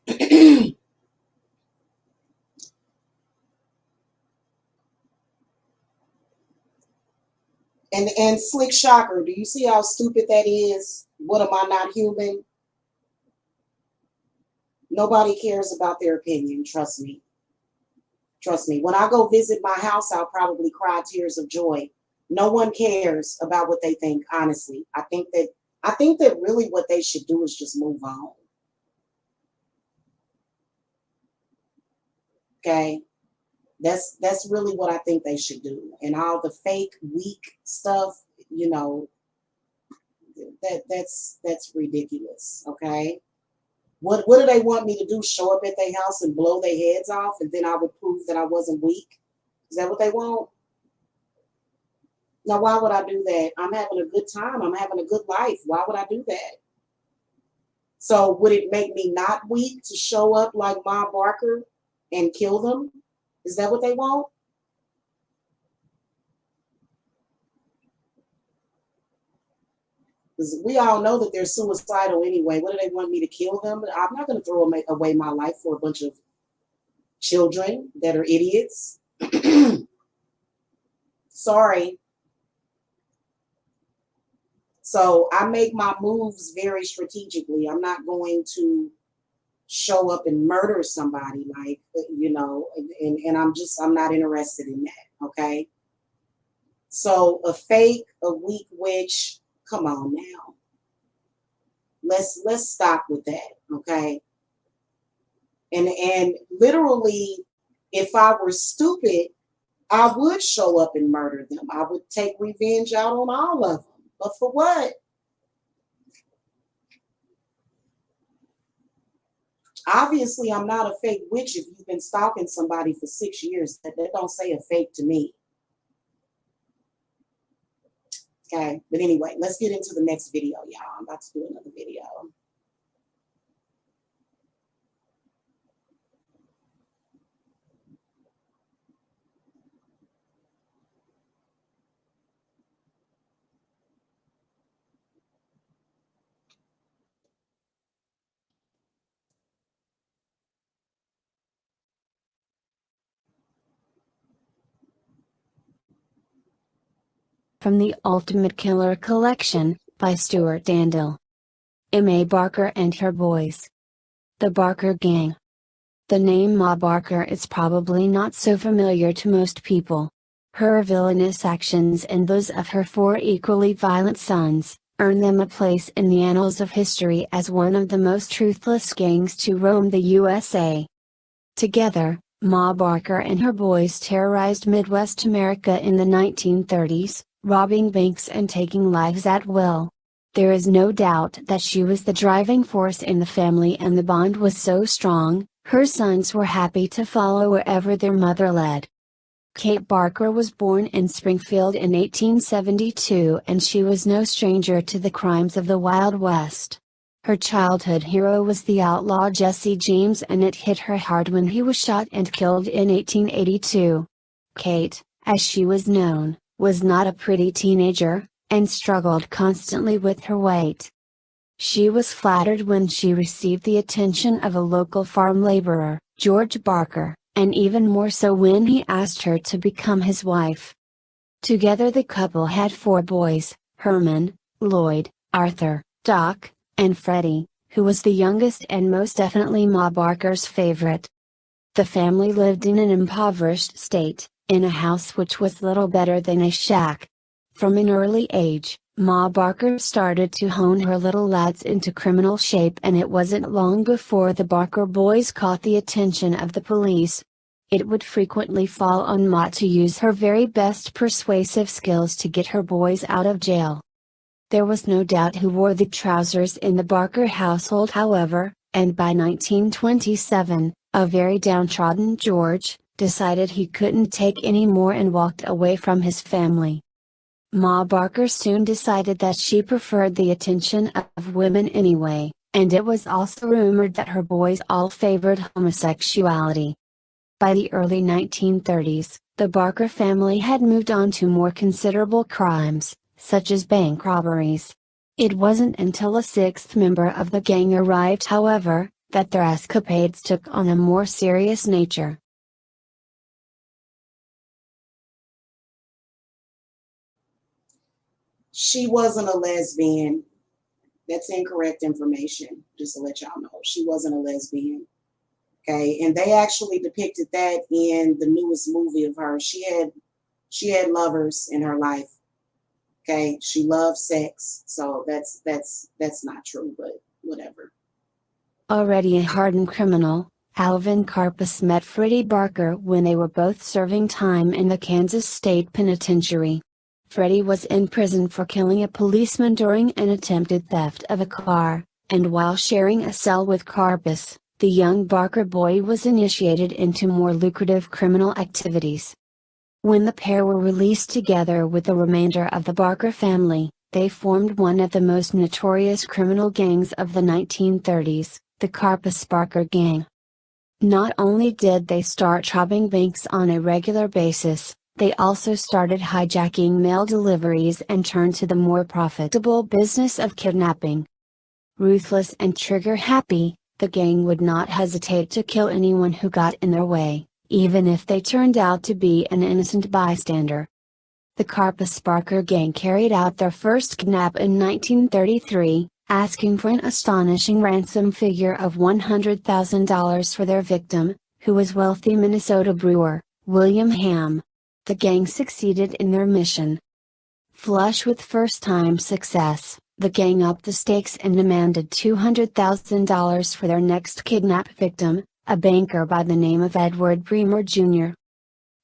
And Slick Shocker, do you see how stupid that is? What, am I not human? Nobody cares about their opinion, trust me. Trust me. When I go visit my house, I'll probably cry tears of joy. No one cares about what they think, honestly. I think that really what they should do is just move on. Okay? That's really what I think they should do. And all the fake weak stuff, you know, that's ridiculous. Okay? What do they want me to do? Show up at their house and blow their heads off, and then I would prove that I wasn't weak? Is that what they want? Now, why would I do that? I'm having a good time. I'm having a good life. Why would I do that? So would it make me not weak to show up like Ma Barker and kill them? Is that what they want? Because we all know that they're suicidal anyway. What do they want me to kill them? I'm not going to throw away my life for a bunch of children that are idiots. Sorry. So I make my moves very strategically. I'm not going to show up and murder somebody, like, you know, and I'm not interested in that. Okay. So a fake, a weak witch, come on now. Let's stop with that. Okay. And literally, if I were stupid, I would show up and murder them. I would take revenge out on all of them. But for what? Obviously, I'm not a fake witch if you've been stalking somebody for 6 years. That don't say a fake to me. Okay, but anyway, let's get into the next video, y'all. I'm about to do another video. From the Ultimate Killer Collection, by Stuart Dandle. M.A. Barker and Her Boys. The Barker Gang. The name Ma Barker is probably not so familiar to most people. Her villainous actions and those of her 4 equally violent sons, earn them a place in the annals of history as one of the most truthless gangs to roam the USA. Together, Ma Barker and her boys terrorized Midwest America in the 1930s, robbing banks and taking lives at will. There is no doubt that she was the driving force in the family, and the bond was so strong, her sons were happy to follow wherever their mother led. Kate Barker was born in Springfield in 1872, and she was no stranger to the crimes of the Wild West. Her childhood hero was the outlaw Jesse James, and it hit her hard when he was shot and killed in 1882. Kate, as she was known, was not a pretty teenager, and struggled constantly with her weight. She was flattered when she received the attention of a local farm laborer, George Barker, and even more so when he asked her to become his wife. Together the couple had 4 boys, Herman, Lloyd, Arthur, Doc, and Freddie, who was the youngest and most definitely Ma Barker's favorite. The family lived in an impoverished state, in a house which was little better than a shack. From an early age, Ma Barker started to hone her little lads into criminal shape, and it wasn't long before the Barker boys caught the attention of the police. It would frequently fall on Ma to use her very best persuasive skills to get her boys out of jail. There was no doubt who wore the trousers in the Barker household, however, and by 1927, a very downtrodden George decided he couldn't take any more and walked away from his family. Ma Barker soon decided that she preferred the attention of women anyway, and it was also rumored that her boys all favored homosexuality. By the early 1930s, the Barker family had moved on to more considerable crimes, such as bank robberies. It wasn't until a 6th member of the gang arrived, however, that their escapades took on a more serious nature. She wasn't a lesbian. That's incorrect information, just to let y'all know. She wasn't a lesbian. Okay, and they actually depicted that in the newest movie of her. She had lovers in her life. Okay, she loved sex, so that's not true, but whatever. Already a hardened criminal, Alvin Karpis met Freddie Barker when they were both serving time in the Kansas State Penitentiary. Freddie was in prison for killing a policeman during an attempted theft of a car, and while sharing a cell with Karpis, the young Barker boy was initiated into more lucrative criminal activities. When the pair were released together with the remainder of the Barker family, they formed one of the most notorious criminal gangs of the 1930s, the Karpis-Barker Gang. Not only did they start robbing banks on a regular basis, they also started hijacking mail deliveries and turned to the more profitable business of kidnapping. Ruthless and trigger-happy, the gang would not hesitate to kill anyone who got in their way, even if they turned out to be an innocent bystander. The Karpis-Barker Gang carried out their first kidnap in 1933, asking for an astonishing ransom figure of $100,000 for their victim, who was wealthy Minnesota brewer, William Ham. The gang succeeded in their mission. Flush with first-time success, the gang upped the stakes and demanded $200,000 for their next kidnap victim, a banker by the name of Edward Bremer Jr.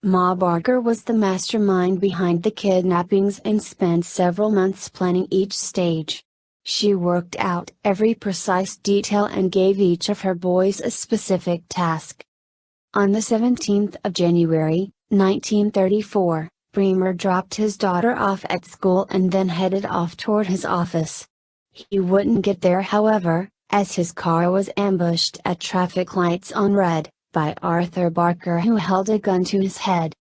Ma Barker was the mastermind behind the kidnappings and spent several months planning each stage. She worked out every precise detail and gave each of her boys a specific task. On the 17th of January, 1934, Bremer dropped his daughter off at school and then headed off toward his office. He wouldn't get there, however, as his car was ambushed at traffic lights on red, by Arthur Barker, who held a gun to his head.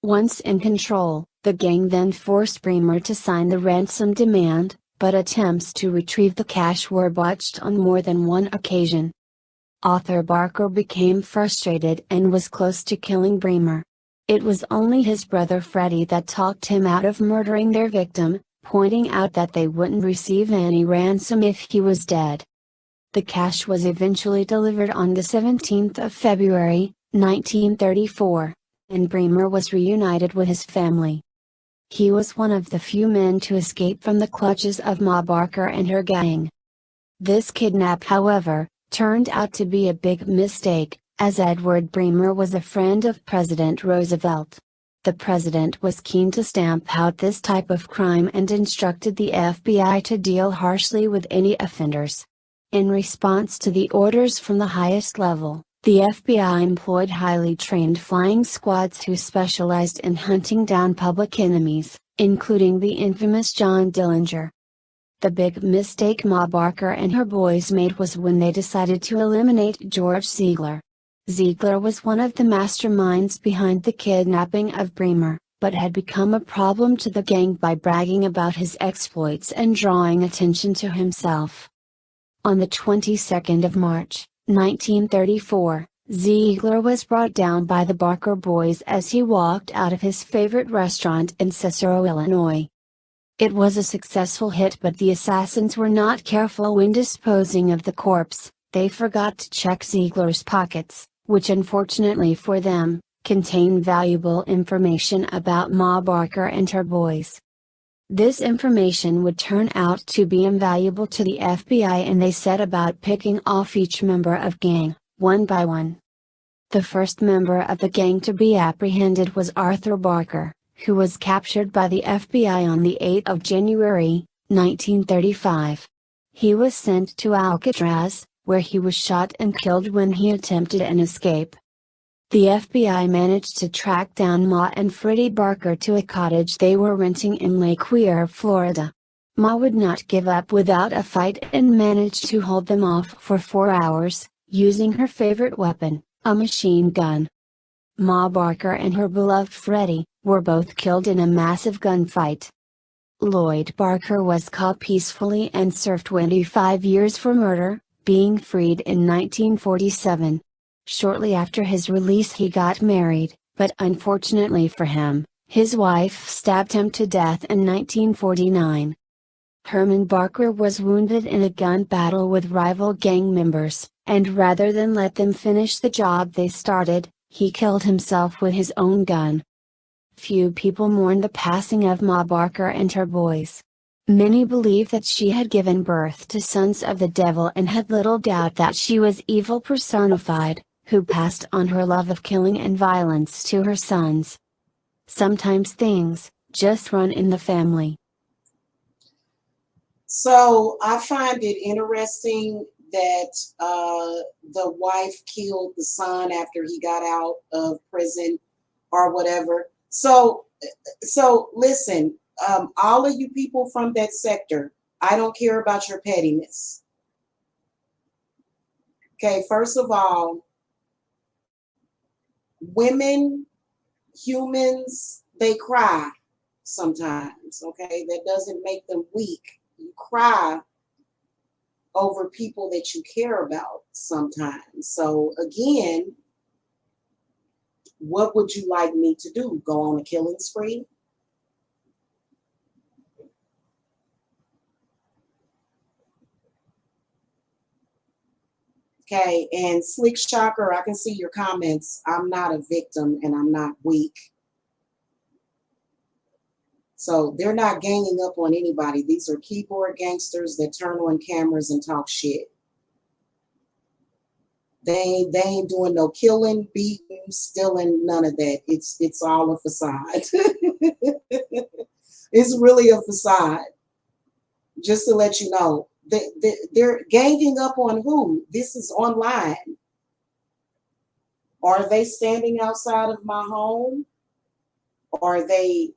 Once in control, the gang then forced Bremer to sign the ransom demand, but attempts to retrieve the cash were botched on more than one occasion. Arthur Barker became frustrated and was close to killing Bremer. It was only his brother Freddie that talked him out of murdering their victim, pointing out that they wouldn't receive any ransom if he was dead. The cash was eventually delivered on the 17th of February, 1934, and Bremer was reunited with his family. He was one of the few men to escape from the clutches of Ma Barker and her gang. This kidnap, however, turned out to be a big mistake, as Edward Bremer was a friend of President Roosevelt. The president was keen to stamp out this type of crime and instructed the FBI to deal harshly with any offenders. In response to the orders from the highest level, the FBI employed highly trained flying squads who specialized in hunting down public enemies, including the infamous John Dillinger. The big mistake Ma Barker and her boys made was when they decided to eliminate George Ziegler. Ziegler was one of the masterminds behind the kidnapping of Bremer, but had become a problem to the gang by bragging about his exploits and drawing attention to himself. On the 22nd of March, 1934, Ziegler was brought down by the Barker boys as he walked out of his favorite restaurant in Cicero, Illinois. It was a successful hit, but the assassins were not careful when disposing of the corpse. They forgot to check Ziegler's pockets, which unfortunately for them, contained valuable information about Ma Barker and her boys. This information would turn out to be invaluable to the FBI, and they set about picking off each member of gang, one by one. The first member of the gang to be apprehended was Arthur Barker, who was captured by the FBI on the 8th of January, 1935. He was sent to Alcatraz, where he was shot and killed when he attempted an escape. The FBI managed to track down Ma and Freddie Barker to a cottage they were renting in Lake Weir, Florida. Ma would not give up without a fight and managed to hold them off for 4 hours, using her favorite weapon, a machine gun. Ma Barker and her beloved Freddie were both killed in a massive gunfight. Lloyd Barker was caught peacefully and served 25 years for murder, being freed in 1947. Shortly after his release he got married, but unfortunately for him, his wife stabbed him to death in 1949. Herman Barker was wounded in a gun battle with rival gang members, and rather than let them finish the job they started, he killed himself with his own gun. Few people mourn the passing of Ma Barker and her boys. Many believe that she had given birth to sons of the devil and had little doubt that she was evil personified, who passed on her love of killing and violence to her sons. Sometimes things just run in the family. So I find it interesting that the wife killed the son after he got out of prison or whatever. So listen, all of you people from that sector, I don't care about your pettiness. Okay, first of all, women, humans, they cry sometimes, okay? That doesn't make them weak. You cry over people that you care about sometimes. So again, what would you like me to do? Go on a killing spree? Okay, and Slick Shocker, I can see your comments. I'm not a victim and I'm not weak. So they're not ganging up on anybody. These are keyboard gangsters that turn on cameras and talk shit. They ain't doing no killing, beating, stealing, none of that. It's all a facade. It's really a facade. Just to let you know. They're ganging up on who? This is online. Are they standing outside of my home? Are they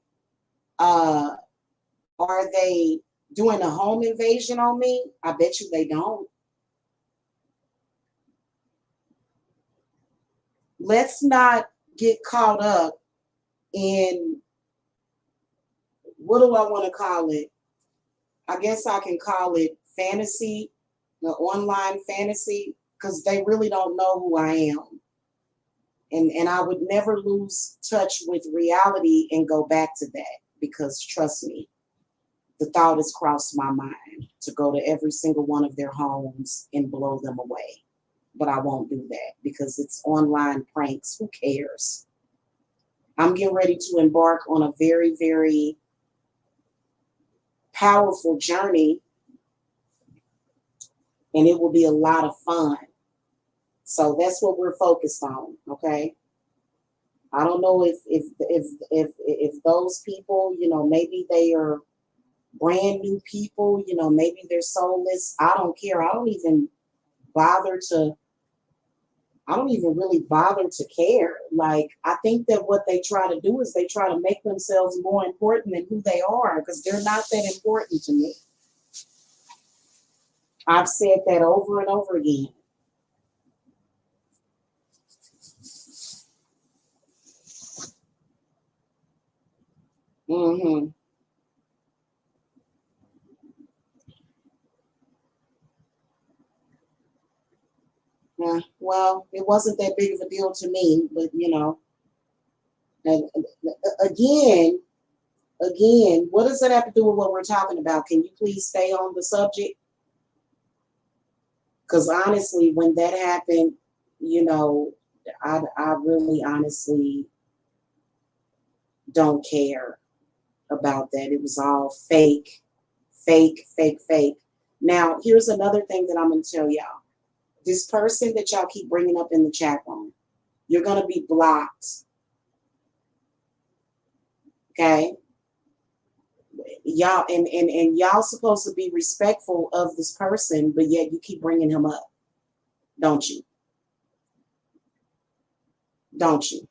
doing a home invasion on me? I bet you they don't. Let's not get caught up in, what do I want to call it? I guess I can call it fantasy, the online fantasy, because they really don't know who I am. And I would never lose touch with reality and go back to that, because trust me, the thought has crossed my mind to go to every single one of their homes and blow them away. But I won't do that because it's online pranks. Who cares? I'm getting ready to embark on a very, very powerful journey, and it will be a lot of fun. So that's what we're focused on, okay? I don't know if those people, you know, maybe they are brand new people, you know, maybe they're soulless. I don't care. I don't even really bother to care. Like, I think that what they try to do is they try to make themselves more important than who they are, because they're not that important to me. I've said that over and over again. Mm-hmm. Yeah, well, it wasn't that big of a deal to me, but you know, and again, what does that have to do with what we're talking about? Can you please stay on the subject? Because honestly, when that happened, you know, I really honestly don't care about that. It was all fake, fake, fake, fake. Now, here's another thing that I'm going to tell y'all. This person that y'all keep bringing up in the chat room, you're going to be blocked. Okay? Y'all, and y'all supposed to be respectful of this person, but yet you keep bringing him up. Don't you? Don't you?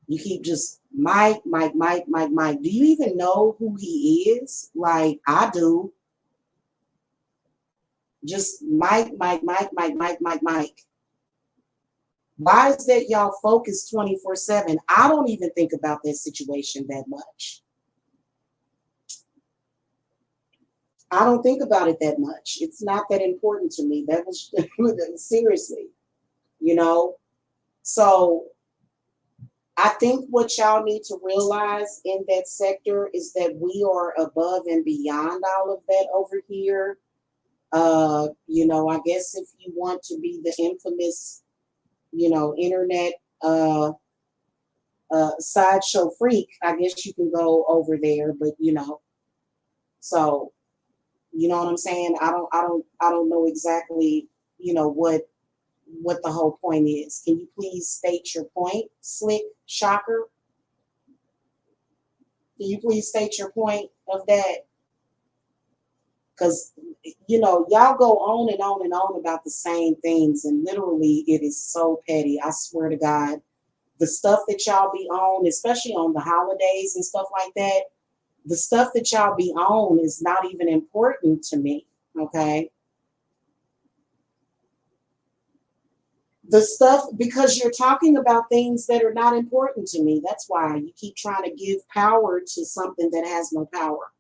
You keep just Mike. Do you even know who he is? Like, I do. Just Mike. Why is that y'all focused 24/7? I don't even think about that situation that much. I don't think about it that much. It's not that important to me. That was seriously, you know. So I think what y'all need to realize in that sector is that we are above and beyond all of that over here. I guess if you want to be the infamous, internet sideshow freak, I guess you can go over there. But so you know what I'm saying. I don't know exactly, what the whole point is. Can you please state your point, Slick Shocker? Can you please state your point of that? Because, y'all go on and on and on about the same things, and literally it is so petty. I swear to God, the stuff that y'all be on, especially on the holidays and stuff like that, the stuff that y'all be on is not even important to me, okay? The stuff, because you're talking about things that are not important to me. That's why you keep trying to give power to something that has no power.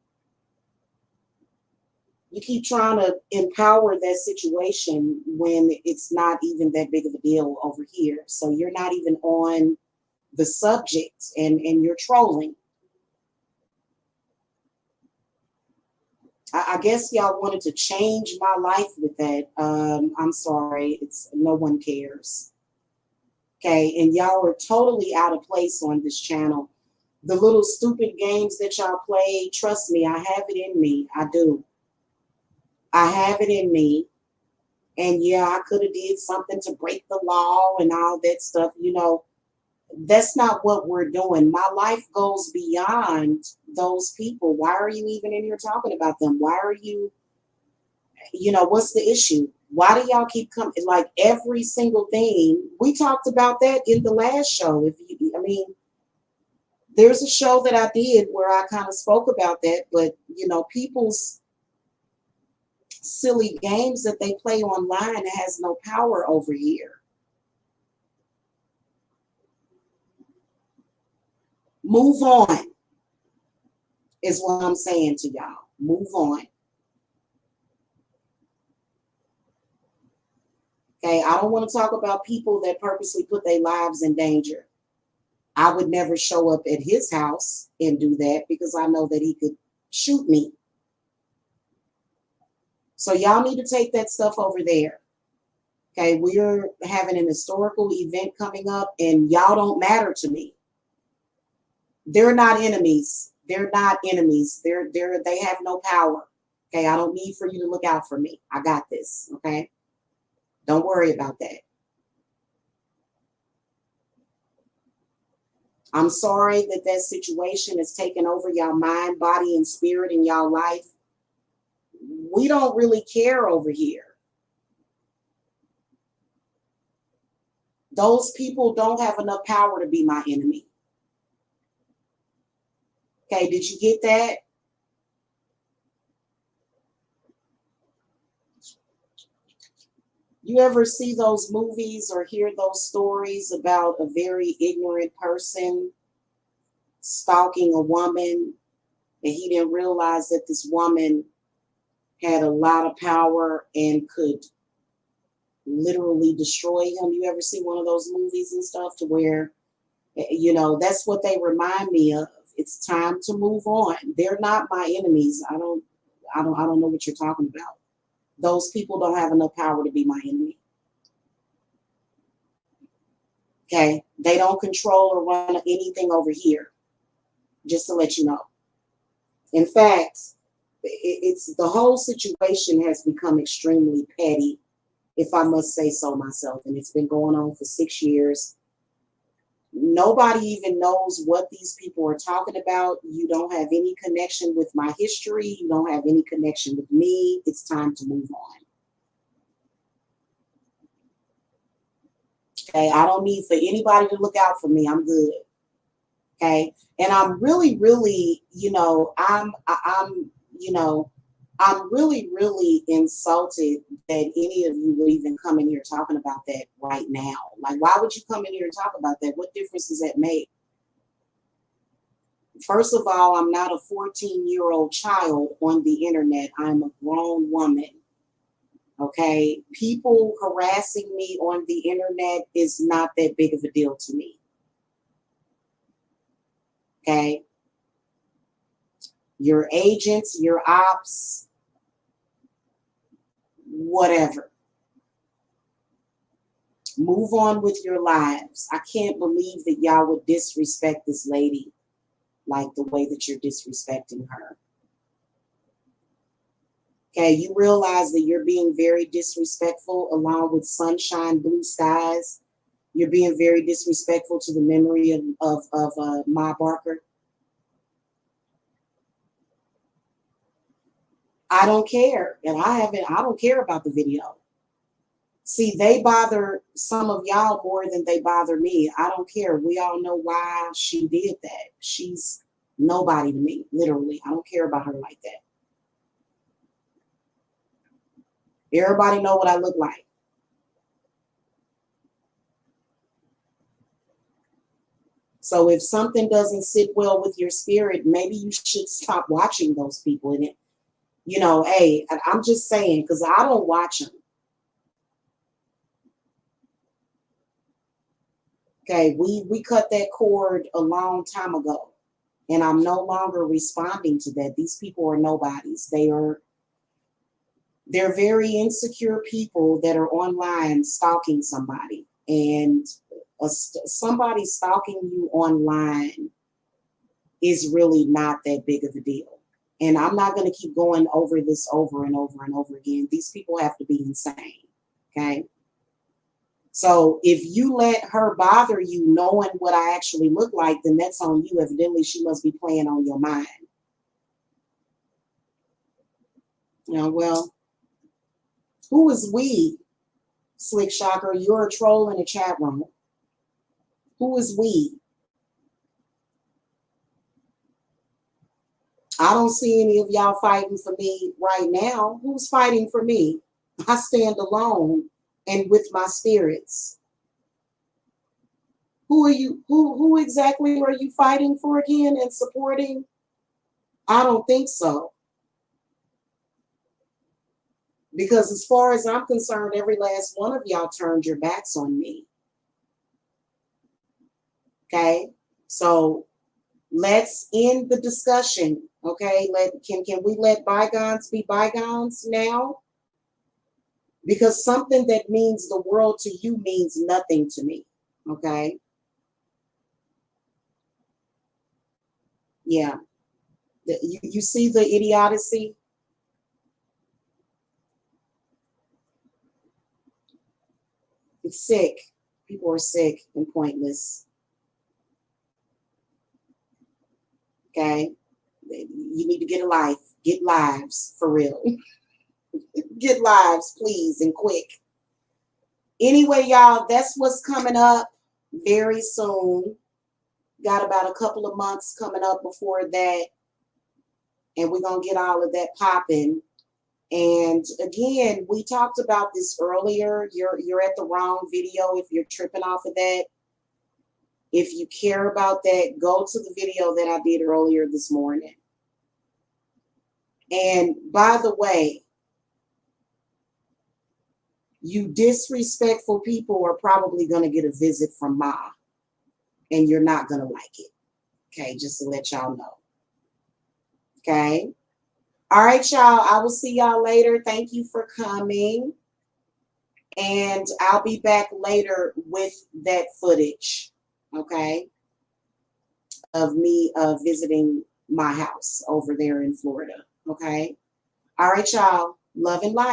You keep trying to empower that situation when it's not even that big of a deal over here. So you're not even on the subject, and you're trolling. I guess y'all wanted to change my life with that. I'm sorry, it's no one cares. Okay, and y'all are totally out of place on this channel. The little stupid games that y'all play, trust me, I have it in me. I do. I have it in me. And yeah, I could have did something to break the law and all that stuff. That's not what we're doing. My life goes beyond those people. Why are you even in here talking about them? Why are you, what's the issue? Why do y'all keep coming? Like every single thing. We talked about that in the last show. There's a show that I did where I kind of spoke about that, but people's silly games that they play online has no power over here. Move on is what I'm saying to y'all. Move on. Okay, I don't want to talk about people that purposely put their lives in danger. I would never show up at his house and do that because I know that he could shoot me. So y'all need to take that stuff over there. Okay, we're having an historical event coming up and y'all don't matter to me. They're not enemies. They're not enemies. They have no power. Okay, I don't need for you to look out for me. I got this. Okay, don't worry about that. I'm sorry that that situation has taken over y'all mind, body, and spirit in y'all life. We don't really care over here. Those people don't have enough power to be my enemy. Okay, did you get that? You ever see those movies or hear those stories about a very ignorant person stalking a woman, and he didn't realize that this woman had a lot of power and could literally destroy him? You ever see one of those movies and stuff to where, that's what they remind me of. It's time to move on. They're not my enemies. I don't know what you're talking about. Those people don't have enough power to be my enemy. Okay, they don't control or run anything over here. Just to let you know. In fact, it's the whole situation has become extremely petty, if I must say so myself, and it's been going on for 6 years. Nobody even knows what these people are talking about. You don't have any connection with my history. You don't have any connection with me. It's time to move on. Okay, I don't need for anybody to look out for me. I'm good. Okay, and I'm really, really, I'm really, really insulted that any of you would even come in here talking about that right now. Like, why would you come in here and talk about that? What difference does that make? First of all, I'm not a 14-year-old child on the internet. I'm a grown woman. Okay? People harassing me on the internet is not that big of a deal to me. Okay? Your agents, your ops, whatever. Move on with your lives. I can't believe that y'all would disrespect this lady like the way that you're disrespecting her. Okay, you realize that you're being very disrespectful along with sunshine, blue skies. You're being very disrespectful to the memory of Ma Barker. I don't care. And I don't care about the video. See, they bother some of y'all more than they bother me. I don't care. We all know why she did that. She's nobody to me, literally. I don't care about her like that. Everybody know what I look like. So if something doesn't sit well with your spirit, maybe you should stop watching those people. And it, you know, hey, I'm just saying, because I don't watch them. Okay, we cut that cord a long time ago, and I'm no longer responding to that. These people are nobodies. They're very insecure people that are online stalking somebody, and somebody stalking you online is really not that big of a deal. And I'm not going to keep going over this over and over and over again. These people have to be insane. Okay. So if you let her bother you knowing what I actually look like, then that's on you. Evidently, she must be playing on your mind. Well, who is we, Slick Shocker? You're a troll in the chat room. Who is we? I don't see any of y'all fighting for me right now. Who's fighting for me? I stand alone and with my spirits. Who are you? Who exactly are you fighting for again and supporting? I don't think so. Because as far as I'm concerned, every last one of y'all turned your backs on me. Okay? So let's end the discussion. Okay? Can we let bygones be bygones now? Because something that means the world to you means nothing to me. Okay? Yeah. You see the idiocy? It's sick. People are sick and pointless. Okay? You need to get a life. Get lives, for real. Get lives, please, and quick. Anyway, y'all, that's what's coming up very soon. Got about a couple of months coming up before that. And we're going to get all of that popping. And again, we talked about this earlier. You're at the wrong video if you're tripping off of that. If you care about that, go to the video that I did earlier this morning. And by the way, you disrespectful people are probably going to get a visit from Ma. And you're not going to like it. Okay, just to let y'all know. Okay. All right, y'all. I will see y'all later. Thank you for coming. And I'll be back later with that footage, okay, of me visiting my house over there in Florida, okay? All right, y'all. Love and light.